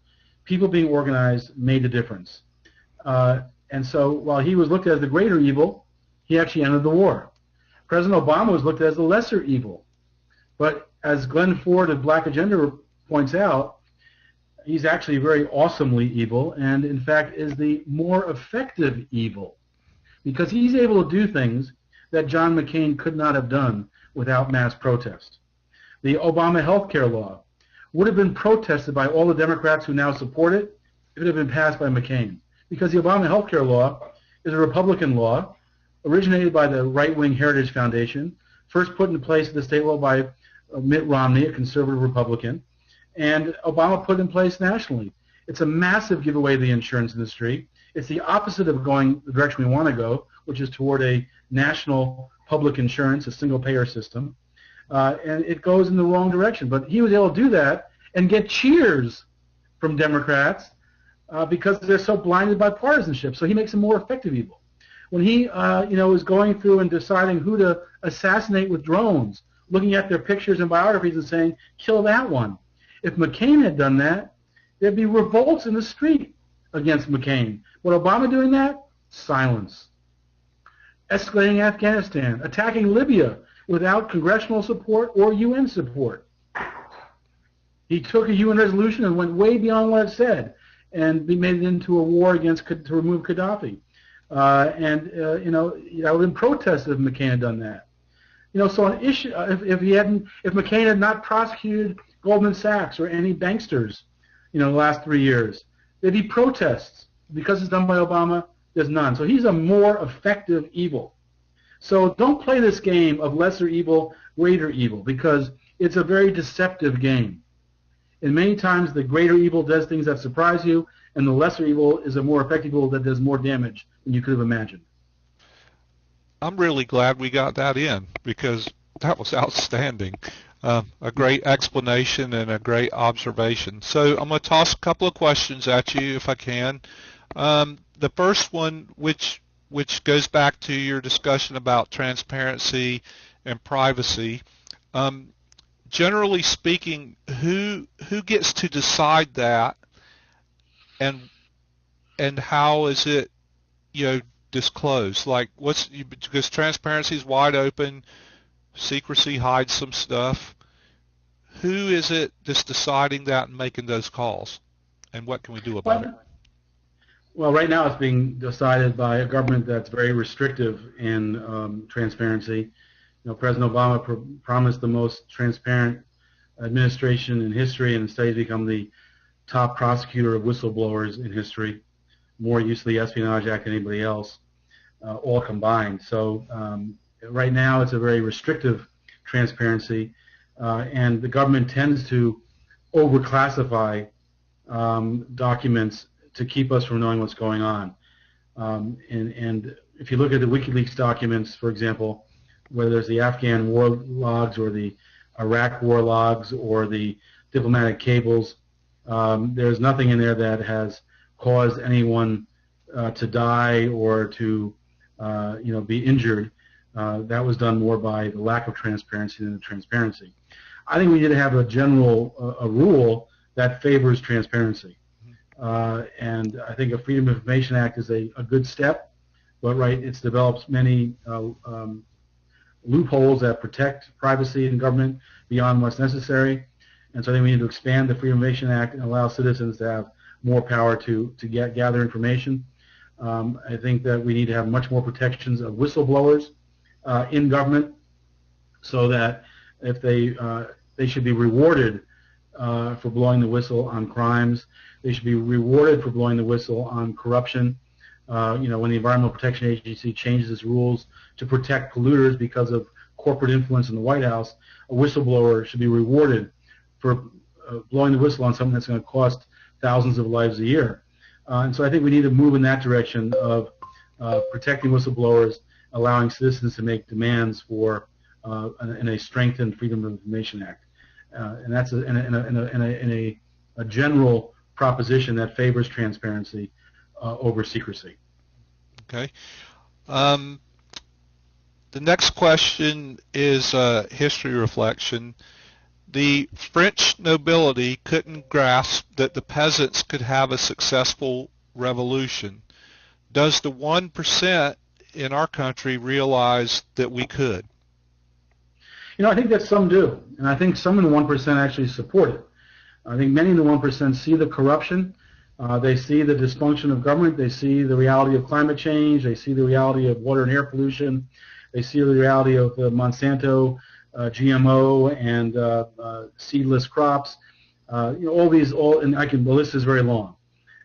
People being organized made a difference. And so while he was looked at as the greater evil, he actually ended the war. President Obama was looked at as the lesser evil. But as Glenn Ford of Black Agenda points out, he's actually very awesomely evil, and in fact is the more effective evil, because he's able to do things that John McCain could not have done without mass protest. The Obama health care law would have been protested by all the Democrats who now support it if it had been passed by McCain, because the Obama health care law is a Republican law originated by the right-wing Heritage Foundation, first put into place at the state level by Mitt Romney, a conservative Republican, and Obama put in place nationally. It's a massive giveaway to the insurance industry. It's the opposite of going the direction we want to go, which is toward a national public insurance, a single-payer system, and it goes in the wrong direction. But he was able to do that and get cheers from Democrats because they're so blinded by partisanship. So he makes a more effective evil. When he, is going through and deciding who to assassinate with drones, looking at their pictures and biographies and saying, kill that one. If McCain had done that, there'd be revolts in the street against McCain. What Obama doing that? Silence. Escalating Afghanistan, attacking Libya without congressional support or UN support. He took a UN resolution and went way beyond what it said, and he made it into a war to remove Gaddafi. That would have been protested if McCain had done that. So on issue, if McCain had not prosecuted Goldman Sachs or any banksters, the last 3 years, there'd be protests. Because it's done by Obama, there's none. So he's a more effective evil. So don't play this game of lesser evil, greater evil, because it's a very deceptive game. And many times the greater evil does things that surprise you, and the lesser evil is a more effective evil that does more damage than you could have imagined. I'm really glad we got that in, because that was outstanding. A great explanation and a great observation. So I'm going to toss a couple of questions at you if I can. The first one, which goes back to your discussion about transparency and privacy. Generally speaking, who gets to decide that, and how is it disclosed? Like because transparency is wide open, secrecy hides some stuff. Who is it that's deciding that and making those calls, and what can we do about it? Well, right now it's being decided by a government that's very restrictive in transparency. President Obama promised the most transparent administration in history, and instead he's become the top prosecutor of whistleblowers in history, more use of the Espionage Act than anybody else, all combined. So right now it's a very restrictive transparency, and the government tends to overclassify documents to keep us from knowing what's going on. And if you look at the WikiLeaks documents, for example, whether it's the Afghan war logs or the Iraq war logs or the diplomatic cables, there's nothing in there that has caused anyone to die or to be injured. That was done more by the lack of transparency than the transparency. I think we need to have a general rule that favors transparency. And I think a Freedom of Information Act is a good step, but it's developed many loopholes that protect privacy in government beyond what's necessary. And so I think we need to expand the Freedom of Information Act and allow citizens to have more power to gather information. I think that we need to have much more protections of whistleblowers in government, so that if they should be rewarded for blowing the whistle on crimes. They should be rewarded for blowing the whistle on corruption. When the Environmental Protection Agency changes its rules to protect polluters because of corporate influence in the White House, a whistleblower should be rewarded for blowing the whistle on something that's going to cost thousands of lives a year. And so I think we need to move in that direction of protecting whistleblowers, allowing citizens to make demands for in a strengthened Freedom of Information Act, and that's a general proposition that favors transparency over secrecy. Okay. The next question is history reflection. The French nobility couldn't grasp that the peasants could have a successful revolution. Does the 1% in our country realize that we could? I think that some do, and I think some in the 1% actually support it. I think many in the 1% see the corruption, they see the dysfunction of government, they see the reality of climate change, they see the reality of water and air pollution, they see the reality of Monsanto, GMO, and seedless crops. And the list is very long.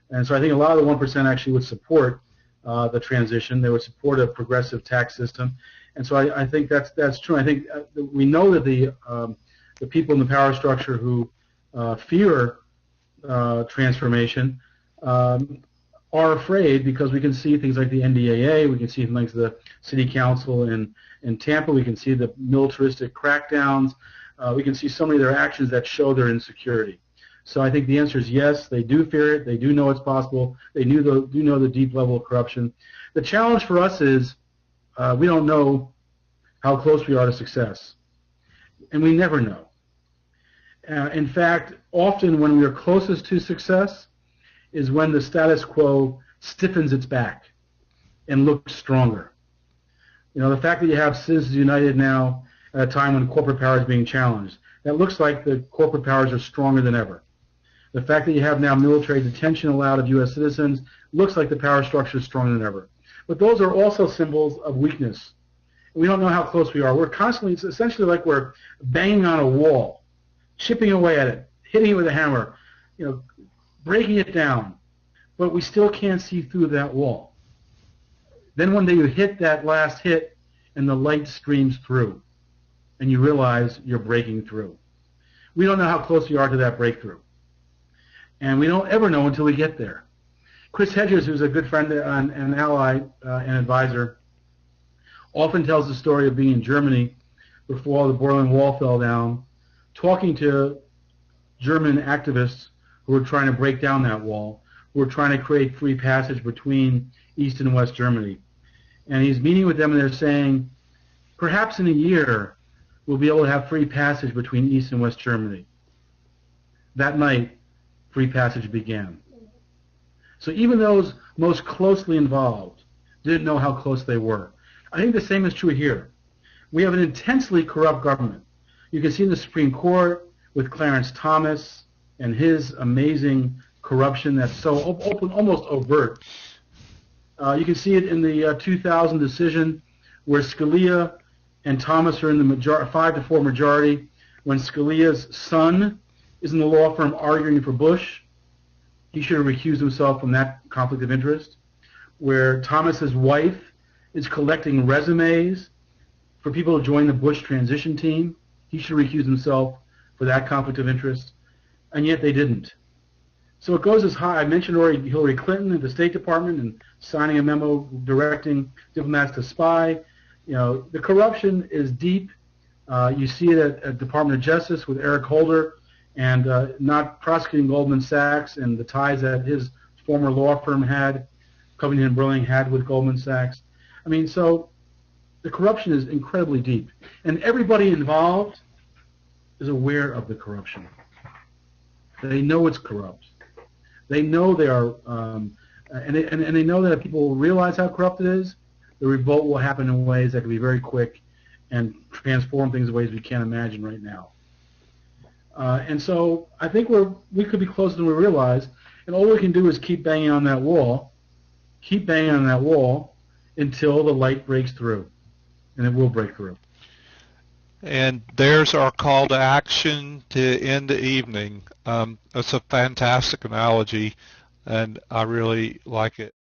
And so I think a lot of the 1% actually would support the transition. They would support a progressive tax system. And so I think that's true. I think we know that the people in the power structure who fear transformation are afraid, because we can see things like the NDAA, we can see things like the city council in Tampa, we can see the militaristic crackdowns, we can see so many of their actions that show their insecurity. So I think the answer is yes, they do fear it, they do know it's possible, they do know the deep level of corruption. The challenge for us is we don't know how close we are to success, and we never know. In fact, often when we are closest to success is when the status quo stiffens its back and looks stronger. The fact that you have Citizens United now at a time when corporate power is being challenged, that looks like the corporate powers are stronger than ever. The fact that you have now military detention allowed of U.S. citizens looks like the power structure is stronger than ever. But those are also symbols of weakness. We don't know how close we are. We're constantly, it's essentially like we're banging on a wall, chipping away at it, hitting it with a hammer, breaking it down, but we still can't see through that wall. Then one day you hit that last hit and the light streams through and you realize you're breaking through. We don't know how close we are to that breakthrough, and we don't ever know until we get there. Chris Hedges, who's a good friend and an ally and advisor, often tells the story of being in Germany before the Berlin Wall fell down, talking to German activists who were trying to break down that wall, who were trying to create free passage between East and West Germany. And he's meeting with them, and they're saying, perhaps in a year we'll be able to have free passage between East and West Germany. That night, free passage began. So even those most closely involved didn't know how close they were. I think the same is true here. We have an intensely corrupt government. You can see in the Supreme Court with Clarence Thomas and his amazing corruption that's so open, almost overt. You can see it in the 2000 decision where Scalia and Thomas are in the 5-4 majority, when Scalia's son is in the law firm arguing for Bush. He should have recused himself from that conflict of interest. Where Thomas's wife is collecting resumes for people to join the Bush transition team. He should recuse himself for that conflict of interest, and yet they didn't. So it goes as high. I mentioned already Hillary Clinton at the State Department and signing a memo directing diplomats to spy. The corruption is deep. You see it at Department of Justice with Eric Holder and not prosecuting Goldman Sachs and the ties that his former law firm had, Covington and Burling had with Goldman Sachs. So the corruption is incredibly deep, and everybody involved is aware of the corruption. They know it's corrupt. They know they are, and they know that if people realize how corrupt it is, the revolt will happen in ways that can be very quick and transform things in ways we can't imagine right now. And so I think we could be closer than we realize, and all we can do is keep banging on that wall until the light breaks through, and it will break through. And there's our call to action to end the evening. That's a fantastic analogy, and I really like it.